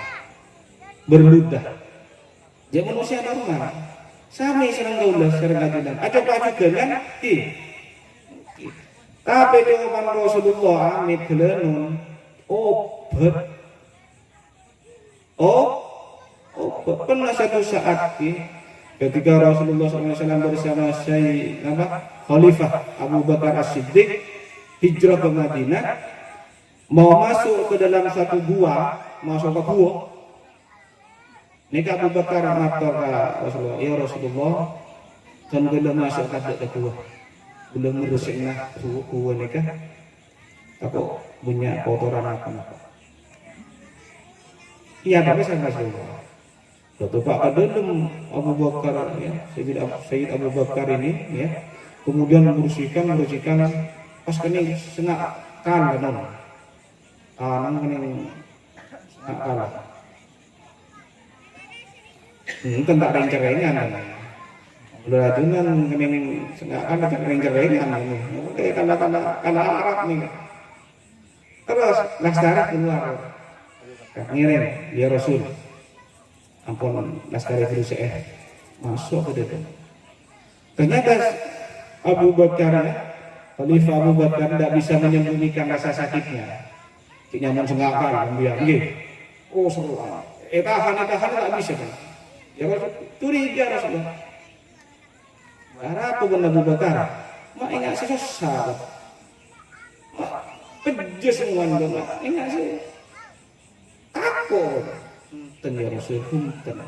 berludah. Dia manusia normal. Sami sering taulo sering ajunan. Acoka juga kan? Tapi jawaban Rasulullah amit gelenun obat. Obat pernah satu saat ketika Rasulullah SAW bersama Khalifah Abu Bakar As-Siddiq hijrah ke Madinah, mau masuk ke dalam satu gua, masuk ke gua. Nika Abu Bakar matur ke Rasulullah, ya Rasulullah, kan belum masuk ke gua. Belum merusiknya suhu nikah, aku punya kotoran apa? Iya, tapi saya masih lupa. Suatu Pak Kadem Abu Bakar, ya, Sayyid Abu Bakar ini, ya, kemudian membersihkan, pas kini sengat kanan, kini sengat kalah. Tentang rencer-rengan. Udah ajunan kening sengakan ada ringkerengan ini. Karena Arab nih. Terus Lastari keluar. Ngirim ya Rasul. Ampun Lastari itu masuk ke situ. Ternyata Abu Bakar, Khalifah Abu Bakar tidak bisa menyembunyikan rasa sakitnya. Nyaman sengakan dia. Oh seru. Tahan tak bisa kan. Ya curiga Rasulullah. Apa pun Abu Bakar, mak ingat sih susah, mak pedes semua dong, mak ingat sih, takut, ya Rasul punten,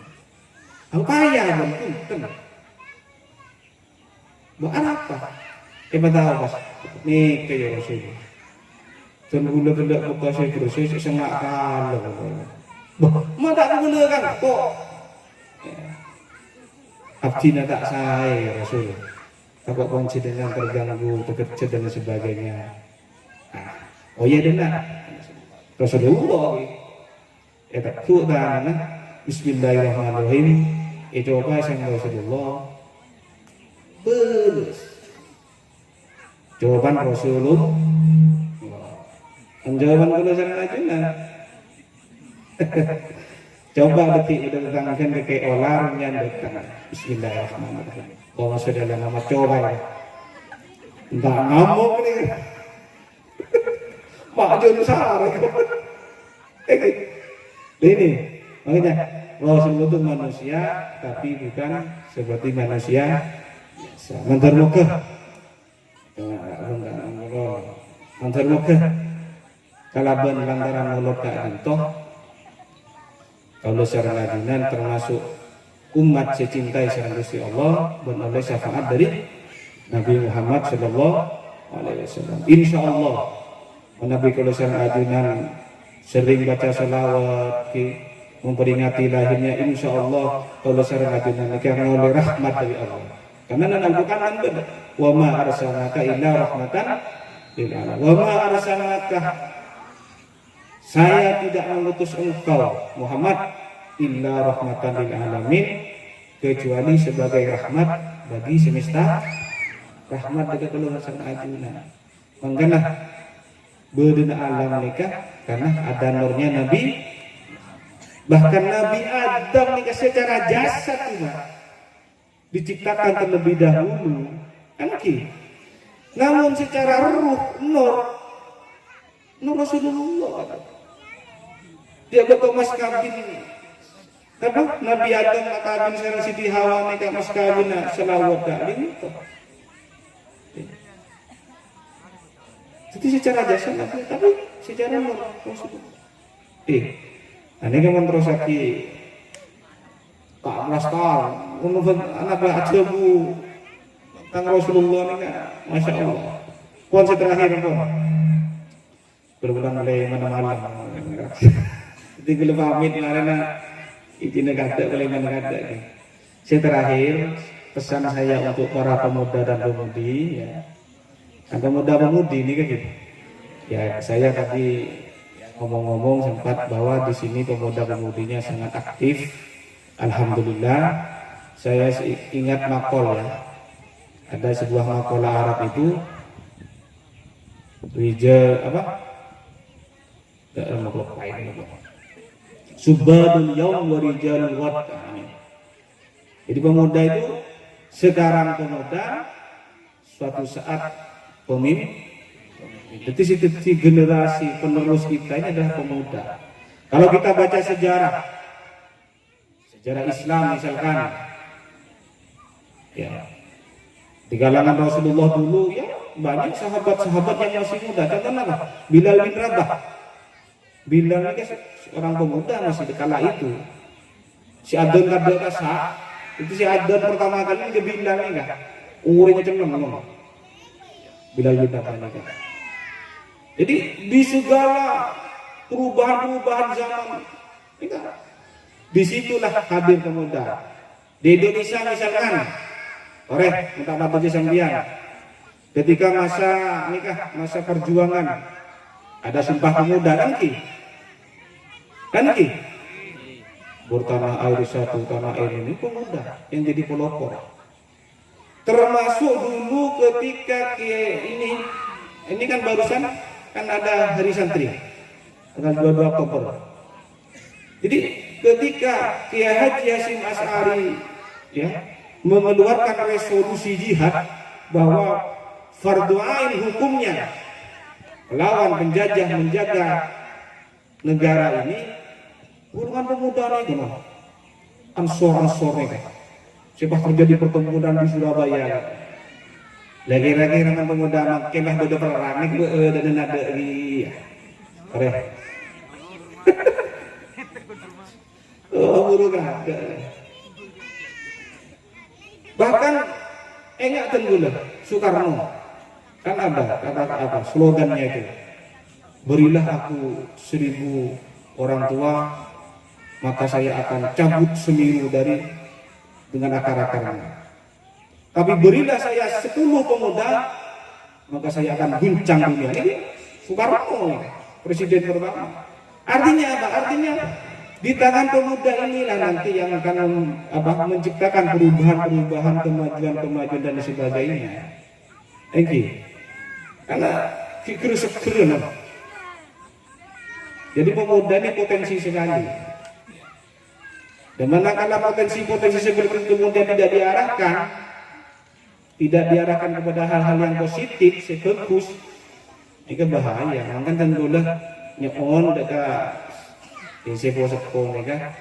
apa ya punten, buat apa? Tahu pas, nih kayak Rasul, tunggu tidak buka saya Rasul sengat kalau, mak tak gula kan, kok. Abdina tak saya Rasul, takut kunci dengan terganggu, bekerja dan sebagainya. Oh iya dengar Rasulullah. Tak tu dan Bismillahirrahmanirrahim. Itu apa yang Rasulullah beres. Jawaban Rasulullah. Jawaban kalau saya ajunan. Coba detik udah datangkan ke olar yang datang. Bismillahirrahmanirrahim. Kalau masuk dalam nama coba ya. Entah ngamuk nih. Pak Jun Sar. Ini makanya Rasulullah itu manusia tapi bukan seperti manusia biasa. Mentermuka. Antar muka kalaban lantaran mulut ka dintoh kalau secara laginan termasuk umat secintai sareng Gusti Allah dan oleh syafaat dari Nabi Muhammad sallallahu alaihi wasallam. Insyaallah Nabi kalau sareng ajunan sering baca salawat memperingati lahirnya, insyaallah kalau sareng ajunan nikah oleh rahmat dari Allah. Karena dalam Al-Qur'an kan benar, wa ma arsalnaka illa rahmatan lil alamin. Wa ma arsalnaka, saya tidak mengutus engkau Muhammad illa rahmatan lil alamin, kecuali sebagai rahmat bagi semesta. Rahmat dekat keluar sang ajunan. Mangkana beudina alam nikah karena ada nurnya Nabi. Bahkan Nabi Adam nikah secara jasad juga diciptakan terlebih dahulu, kan ki. Namun secara ruh nur Rasulullah. Dia betul mas kawin. Apa? Nabi Adam kawin sareng Siti Hawa nikah mas kawin selawat dalil itu. Jadi secara jasad tapi secara nur Rasulullah. Ini kan terus lagi 14 tahun, menurut anak aja bu, tang Rasulullah ini kan, masya Allah. Puan terakhir pun, berulang oleh mana malam. Jadi kalau pamit karena izinnya kata oleh mana kata. Saya terakhir pesan saya untuk para pemuda dan pemudi, ya, pemuda-pemudi ini kan gitu. Ya saya tadi ngomong-ngomong sempat bahwa di sini pemuda-pemudinya sangat aktif. Alhamdulillah, saya ingat makol ya. Ada sebuah makola Arab itu rijal apa? Subadul yaum wa rijalul ghad. Jadi pemuda itu sekarang pemuda, suatu saat pemimpin. Jadi si generasi penerus kita ini adalah pemuda. Kalau kita baca sejarah Islam misalkan, ya di kalangan Rasulullah dulu ya banyak sahabat-sahabat yang masih muda. Contohnya apa? Bilal bin Rabah. Bilal ini seorang pemuda masih di kala itu. Si Adon Kadal Kasa itu si Adon pertama kali dia Bilal ini kan, umurnya cenderung ngomong. Bilal bin Rabah ini kan. Jadi di segala perubahan zaman ini kan, disitulah hadir pemuda. Di Indonesia misalkan, minta maaf aja sambian. Ketika masa nikah, masa perjuangan, ada sumpah pemuda kan ki? Bertanah air satu tanah air ini pemuda yang jadi pelopor. Termasuk dulu ketika ini kan barusan kan ada hari santri tanggal 22 Oktober. Jadi ketika Kiai Haji Hasyim Asy'ari ya mengeluarkan resolusi jihad bahwa fardu ain hukumnya melawan penjajah menjaga negara ini, golongan pemuda itu ansor kan. Sebab terjadi pertempuran di Surabaya. Lagi-lagi dengan pemuda makin lah beda peranik dan ada di kare. Buru kan. Bahkan enggak tenggula Soekarno kan ada kata slogannya itu, berilah aku 1000 orang tua maka saya akan cabut Semeru dengan akar-akarnya. Tapi berilah saya 10 pemuda maka saya akan guncang dunia. Ini Soekarno presiden pertama. Artinya apa? Artinya di tangan pemuda inilah nanti yang akan menciptakan perubahan, kemajuan dan sebagainya. Karena fikir sebenarnya. Jadi pemuda ini potensi sekali. Dan manakala potensi seperti itu kemudian tidak diarahkan kepada hal-hal yang positif, sebagus, ini bahaya. Maka tentulah nyeon dekat sepo mereka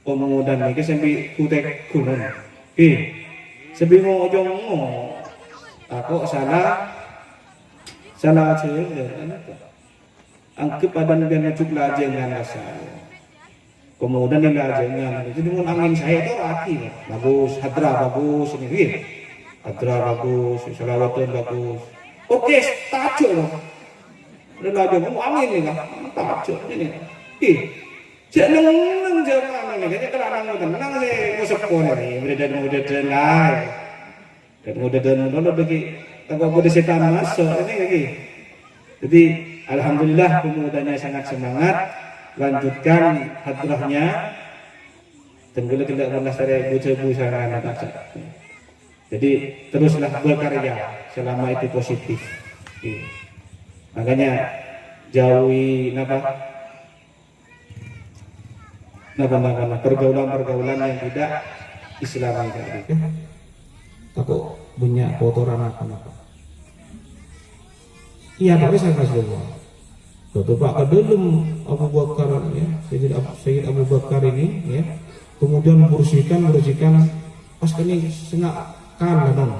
pemuda mereka sampai kutek gunung. Sampai mau Takut salah aja angkep adan biar ngecuk lajengan saya. Kemudian ini lajengan itu dengan angin saya itu laki bagus, hadra bagus ini gitu. Hadra bagus, selawatan bagus. Oke, tajuk loh. Udah lajen mau angin nih kan, tajuk ini. Jangan jangan ini, jadi kalau tenang sih musepon ini, mudah-mudahan lah. Dan mudah-mudahan bagi tanpa boleh setan masuk ini lagi. Jadi alhamdulillah pemudanya sangat semangat. Lanjutkan hadrahnya dan boleh tidak pernah saya bucu sarana baca. Jadi teruslah berkarya selama itu positif. Makanya jauhi pergaulan yang tidak Islami tadi. Takut punya kotoran apa? Iya, tapi saya kasih tahu. Suatu Pak Kedulum Abu Bakar ya, Sayyid Abu Bakar ini ya, kemudian bersihkan pas kini sengak kalah dong,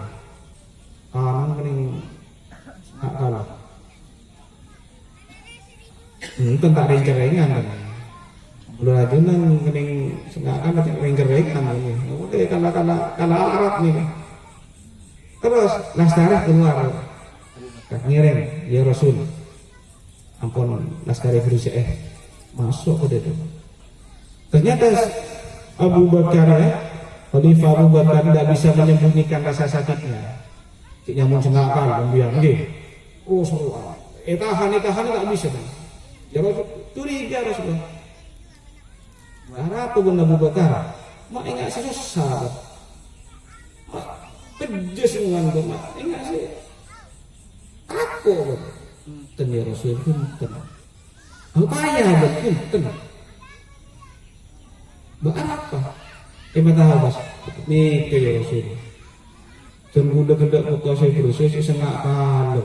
kanan kini sengak kalah, tentang rencerengan kan, belum aja nang kini sengak kalah rencerengan ini, udah kalah Arab nih, terus Lastari keluar, ngiring ya Rasul. Ampun Laskari Berusia masuk ke situ. Ternyata Abu Bakar ya, Khalifah Abu Bakar tidak bisa menyembunyikan rasa sakitnya. Cik nyamun sengakal membiang nggih. Oh semua. Tahan tak bisa. Ya Rasul curiga Rasulullah. Marah pun Abu Bakar. Mak ingat susah. Mak pedes dengan mak ingat sih. Aku ya Rasul punten. Upaya punten. Apa? Tahu Mas. Nih ya Rasul. Tunggu dekat kota saya proses sengak kalau.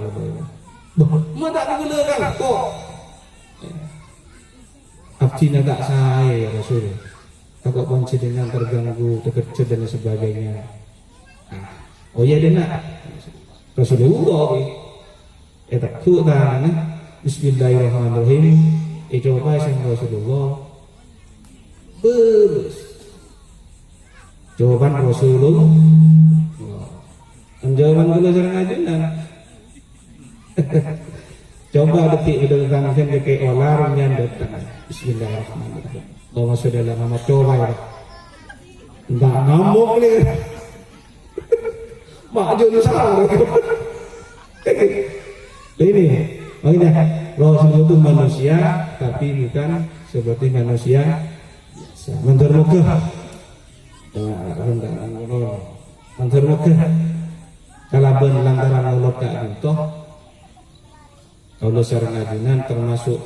Mau tak digelekan kok. Abdina tak saya ya Rasul. Takut panjenengan terganggu, terkejut dan sebagainya. Oh iya nak. Rasulullah tak sudah Bismillahirrahmanirrahim. Coba sang Rasulullah jawaban Rasulullah. Jawaban dulu sareng ajeunna. Coba detik udah tangsen ke olar nyandot. Bismillahirrahmanirrahim. Allahumma sholli ala Muhammad. Coba ya. Enggak ngomong nih. Maju salah. Ini makanya Rasul itu manusia tapi bukan seperti manusia biasa. Mantur megah. Mantur megah. Kalaban lantaran Allah gak butuh. Allah sareng ajunan termasuk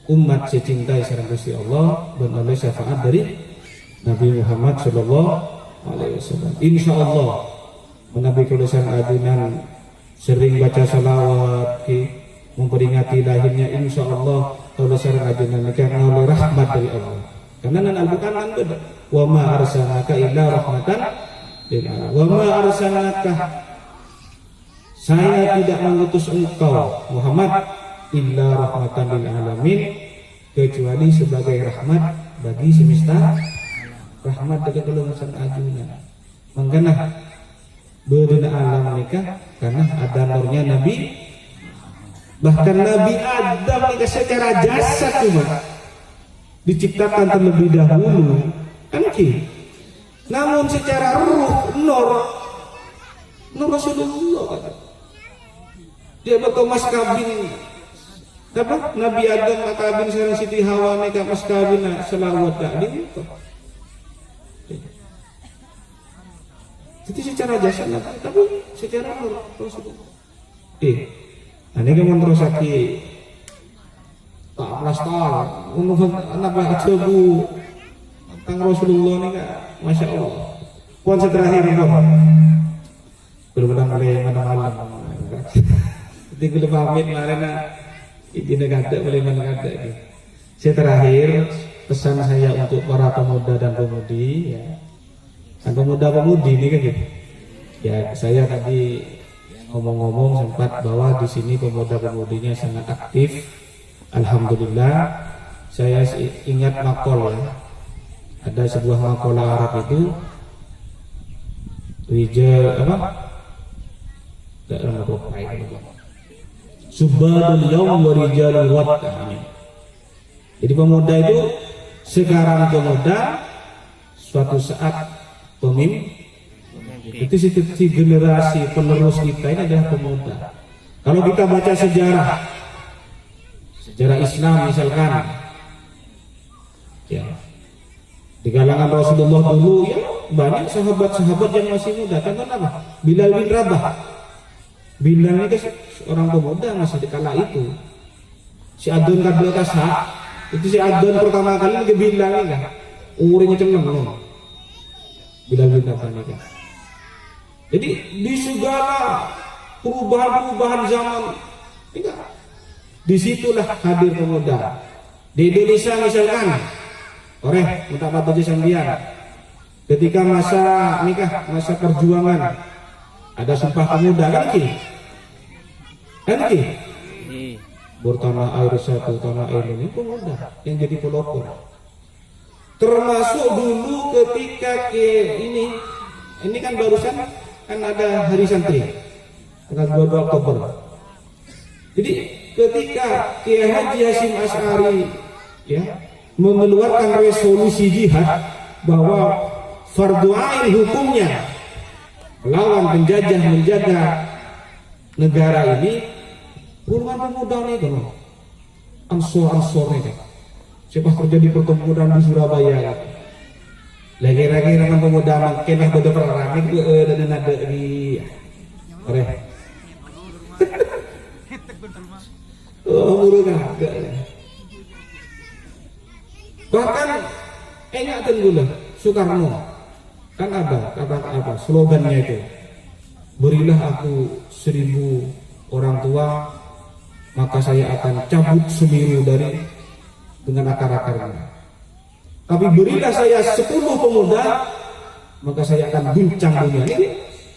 umat secintai sareng Gusti Allah dan oleh syafaat dari Nabi Muhammad sallallahu alaihi wasallam. Insyaallah menabi kula sareng ajunan sering baca salawat memperingati lahirnya insyaallah kalau sareng ajunan karena oleh rahmat dari Allah. Karena nan Al-Qur'an kan beda. Wa ma arsalnaka illa rahmatan lil alamin. Wa ma arsalnaka saya tidak mengutus engkau Muhammad illa rahmatan lil alamin kecuali sebagai rahmat bagi semesta, rahmat dari golongan sareng ajunan. Mangkana beudina alam nikah karena ada nurnya Nabi, bahkan Nabi Adam nikah secara jasad cuma diciptakan terlebih dahulu kan namun secara ruh nur Rasulullah kan. Dia bakal mas kawin apa Nabi Adam mas kawin sareng Siti Hawa nikah mas kawin selawat dak gitu. Jadi secara jasad tapi secara nur Rasulullah. Ini kan terus lagi tak plastar untuk anak ajabu tentang Rasulullah ini kan, masya Allah. Puasa terakhir pun berulang oleh malam. Jadi kalau pamit kemarin ini kata oleh mana kata ini. Saya terakhir pesan saya untuk para pemuda dan pemudi ya. Dan pemuda-pemudi ini kan gitu. Ya saya tadi ngomong-ngomong sempat bahwa di sini pemuda-pemudinya sangat aktif. Alhamdulillah. Saya ingat makol ya. Ada sebuah makola Arab itu rijal apa? Subadul yaum wa rijalul ghad. Jadi pemuda itu sekarang pemuda, suatu saat pemimpin. Itu si generasi penerus kita ini adalah pemuda. Kalau kita baca sejarah Islam misalkan, ya di kalangan Rasulullah dulu ya banyak sahabat-sahabat yang masih muda. Contoh apa? Bilal bin Rabah. Bilal ini seorang pemuda masih di kala itu. Si Adon Kadul Kasa itu si Adon pertama kali ke Bilal ini kan. Umurnya cenderung Bilal bin Rabah ini kan. Jadi di segala perubahan-perubahan zaman, disitulah hadir pemuda. Di Indonesia misalkan, minta batu sambian. Ketika masa nikah, masa perjuangan, ada sumpah pemuda kan ki? Bertanah air satu, tanah air ini pemuda yang jadi pelopor. Termasuk dulu ketika ini kan barusan kan ada hari santri tanggal 22 Oktober. Jadi ketika Kiai Haji Hasyim Asy'ari ya mengeluarkan resolusi jihad bahwa fardu ain hukumnya lawan penjajah menjaga negara ini, puluhan pemuda nih kan ansor nih kan siapa terjadi pertempuran di Surabaya lagi-lagi dengan pemuda makin lah betul perang itu dan ada di bahkan ingatkan gula Soekarno kan ada kata apa slogannya itu, berilah aku 1000 orang tua maka saya akan cabut Semeru dengan akar-akarnya. Tapi berilah saya 10 pemuda, maka saya akan guncang dunia. Ini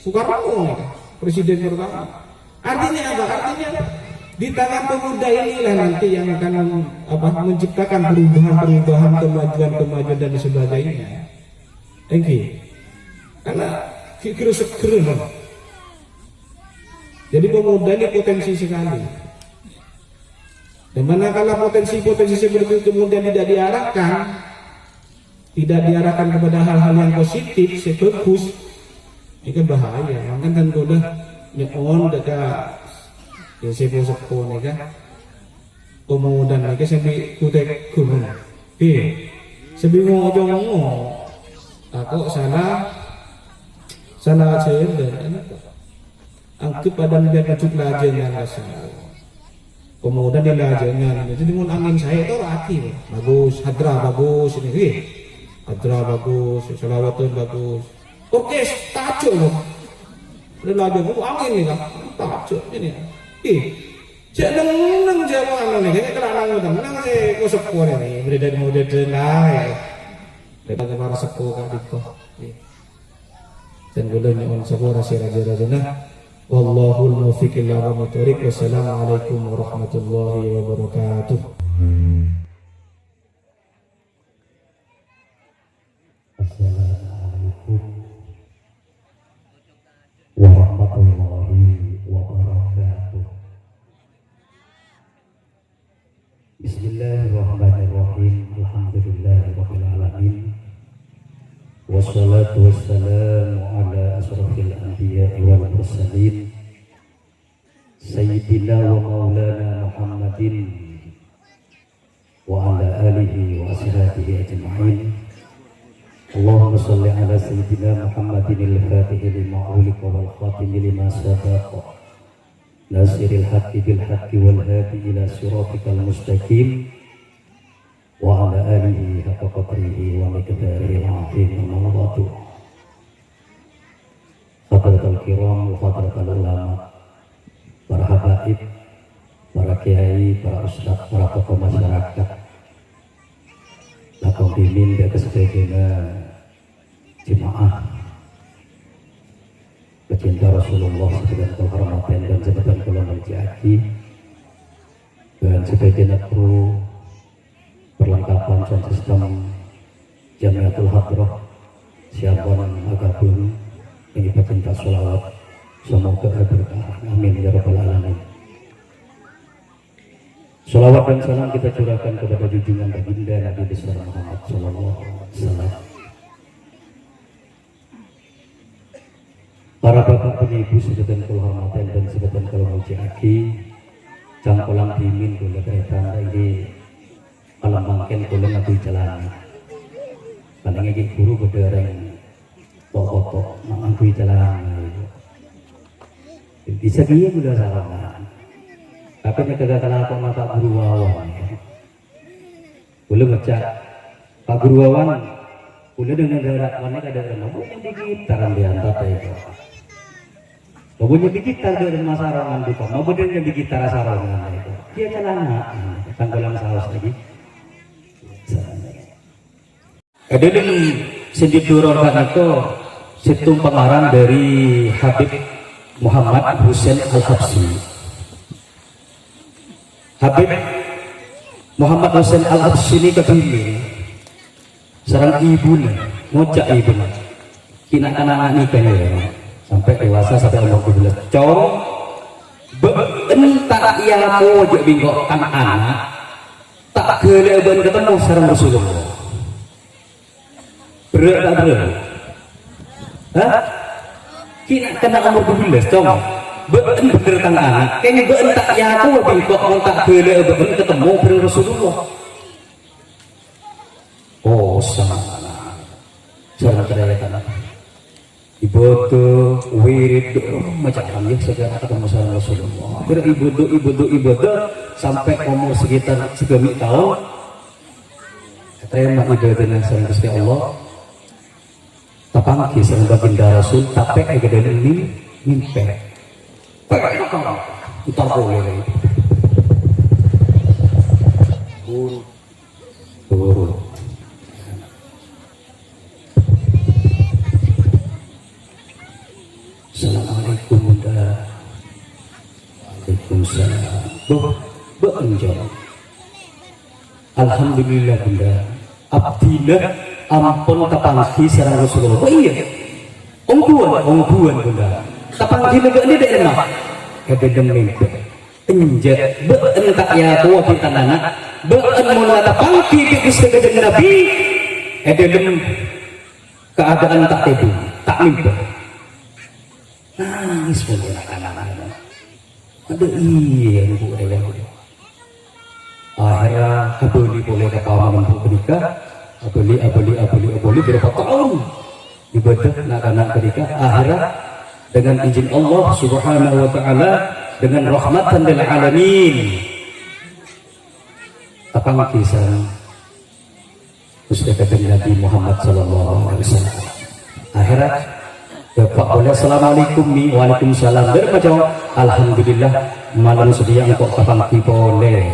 Soekarno, presiden pertama. Artinya apa? Artinya di tangan pemuda inilah nanti yang akan menciptakan perubahan-perubahan, kemajuan-kemajuan dan sebagainya. Thank you. Karena fikir seger. Jadi pemuda ini potensi sekali. Dan manakala potensi-potensi seperti itu kemudian tidak diarahkan kepada hal-hal yang positif, bagus, ini kan bahaya. Maka tentu dah nyekon dekat yang sepo-sepo nih kan, kemudian lagi sampai kutek gunung, sebingung ngomong, aku salah saya dan angkut pada biar kacuk lajengan asal. Kemudian dia lajengan, jadi mun angin saya itu rati, bagus, hadra bagus ini, hadra bagus, selawatun bagus, orkes tajuk loh, lagu angin nih kan, tajuk ini, jangan neng jaman nih, ini kerana neng sih kosok kuat ini, beri dari model lain, daripada para sepuh kan itu, dan boleh nyon sepuh raja-raja nah. Wallahul muwaffiq ila aqwamit thoriq. Wassalamualaikum warahmatullahi wabarakatuh. Assalamualaikum warahmatullahi wabarakatuh. Bismillahirrahmanirrahim. Alhamdulillahirabbil alamin. Wassalatu wassalamu ala asrafil anbiya'i wal mursalin Sayyidina wa maulana Muhammadin wa ala alihi wa ashabihi ajma'in. Allahumma salli ala Sayyidina Muhammadin al-Fatihi lima uliqa wal khatimi lima sabaqa nasiril haqqi bil haqqi wal hadi ila siratikal mustaqim wa ala alihi haqqa qadrihi wa miqdarihi al-azim. Amma ba'du. Hadratul kiram wa hadratul ulama, para habaib, para kiai, para ustaz, para tokoh masyarakat, lakon bimin dan kesebagainya jemaah pecinta Rasulullah sebagian kehormatan dan sebagian kelembagaan dan sebagian kru perlengkapan sound system Jamiatul Hadrah siapun agabung ini pecinta sholawat semoga berkah amin ya rabbal alamin. Sholawat dan salam kita curahkan kepada junjungan baginda Nabi besar Muhammad sallallahu alaihi wasallam. Para bapak dan ibu sebagian kehormatan dan sebagian kemuliaan cangkolang bimin kula kaitan ini alam mangken kula ngadu jalan paling iki guru bedereng pokok ngadu jalan bisa dia udah salah tapi nek kegagalan apa mata guru wawan kula ngecak Pak Guru Wawan kula dengan daerah mana kadang mau yang digitaran di antara itu Babunya gitar dari masarangan duka, mau bedeng yang gitar sarangan itu. Dia celana, tanggalan saus lagi. Ada yang sedikit turun itu situng pengarang dari Habib Muhammad Husain Al-Habsyi. Habib Muhammad Husain Al-Habsyi ini kepilih seorang ibu nih, ngocak ibu nih, kina anak-anak nikahnya. Sampai dewasa sampai umur 12 cowok bentak ya ko je bingkok kan anak tak gele ben ketemu sareng Rasulullah berat tak berat hah kena umur 12 cowok bener kan anak kayaknya bentak ya ko bingkok tak gele ben ketemu sareng Rasulullah oh sama sareng kerajaan ibadah wirid macam ya segala ketemu sama Rasulullah. Kira ibadah sampai umur sekitar 3 tahun. Terima ibadah dengan sang Gusti Allah. Tapang kisah baginda Rasul tapi agak ini mimpi. Pakai kau utar boleh. Guru. Assalamualaikum bunda. Waalaikumsalam. Berenjol. Alhamdulillah bunda. Abdillah ampun tapangki sareng Rasulullah. Oh iya. Ongguan bunda. Tapangki lega ini dari mana? Kededem mimpi. Enjak beentak ya tua kita anak. Been mula tapangki ke Gusti Kanjeng Nabi. Kededem keadaan tak tebu, tak mimpi. Nangis pun anak-anak ada iya ibu ada akhirnya abeli boleh ke kawan untuk menikah abeli berapa tahun ibadah anak-anak menikah akhirnya dengan izin Allah subhanahu wa ta'ala dengan rahmatan lil alamin tapang kisah Gusti Nabi Muhammad sallallahu alaihi wasallam akhirnya Bapak boleh assalamualaikum mi waalaikumsalam bermacam alhamdulillah malam sedia untuk kapang boleh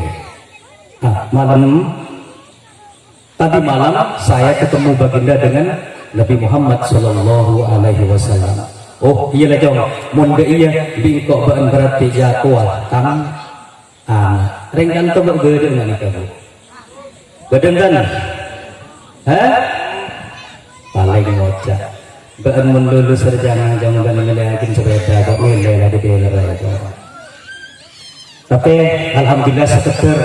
tadi malam saya ketemu baginda dengan Nabi Muhammad sallallahu alaihi wasallam. Oh iya lah jong munda iya bingkok bahan berarti jatuh tang ringkan to bedeng ngani kamu bedeng kan paling ngocak Baan melulu serjana jangan ngeliatin sepeda kok milih di dealer aja. Tapi alhamdulillah sekedar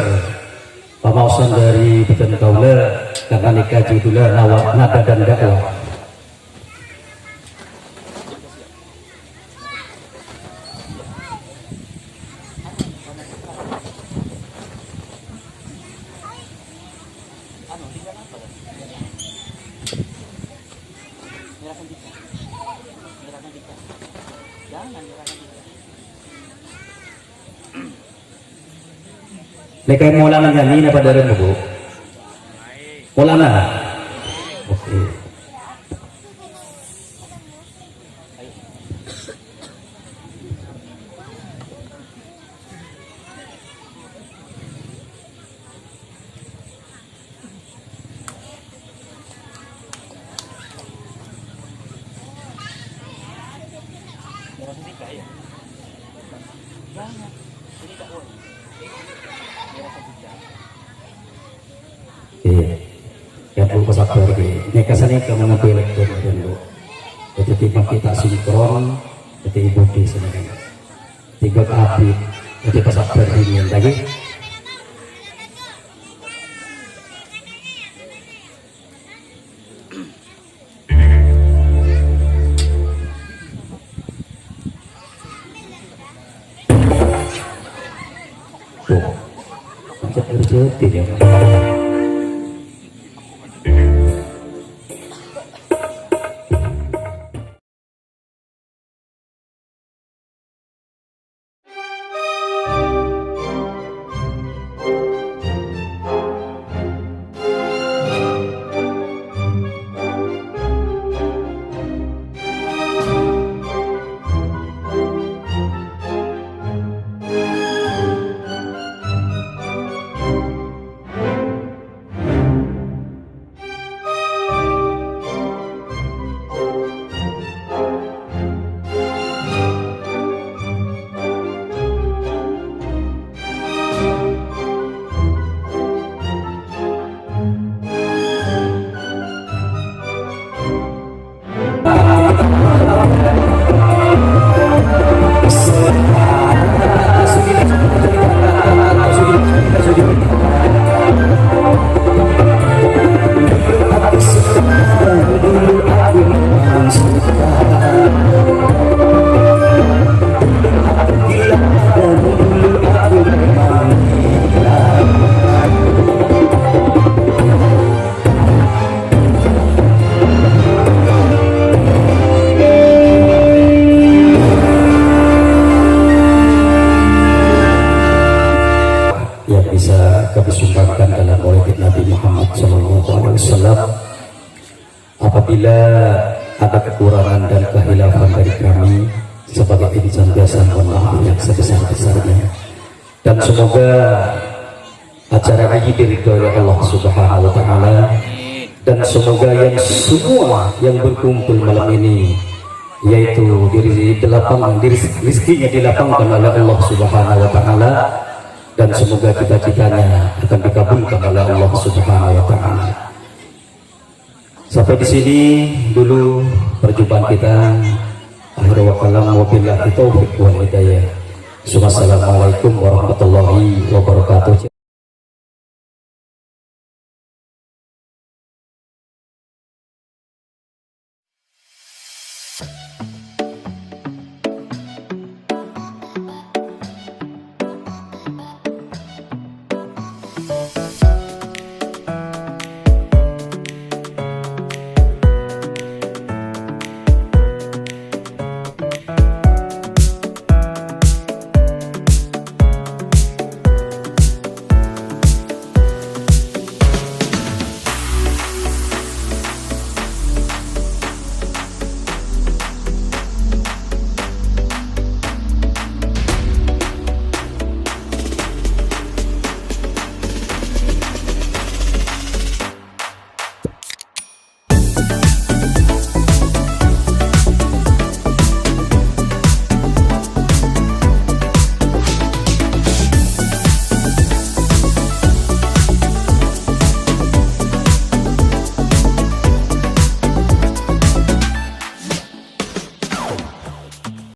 pemausan dari Beten Kaula karena nikah judulnya nada dan dakwah. Lekai Maulana nyanyi apa dari Bu? Maulana. Oke. Ya bu pesabar ini kesannya kamu ngambil elektron dan bu jadi tiba kita sinkron jadi ibu di sini kan tiga api jadi pesabar dingin lagi tuh macam berjati ya. Apabila ada kekurangan dan kehilafan dari kami sebagai insan biasa mohon maaf yang sebesar-besarnya, dan semoga acara ini diridhoi oleh Allah Subhanahu wa taala, dan semoga yang semua yang berkumpul malam ini yaitu rezekinya dilapangkan oleh Allah Subhanahu wa taala, dan semoga cita-citanya akan dikabulkan oleh Allah Subhanahu wa taala. Sampai di sini dulu perjumpaan kita. Akhir wa kalam wabillahi taufiq wal hidayah. Assalamualaikum warahmatullahi wabarakatuh.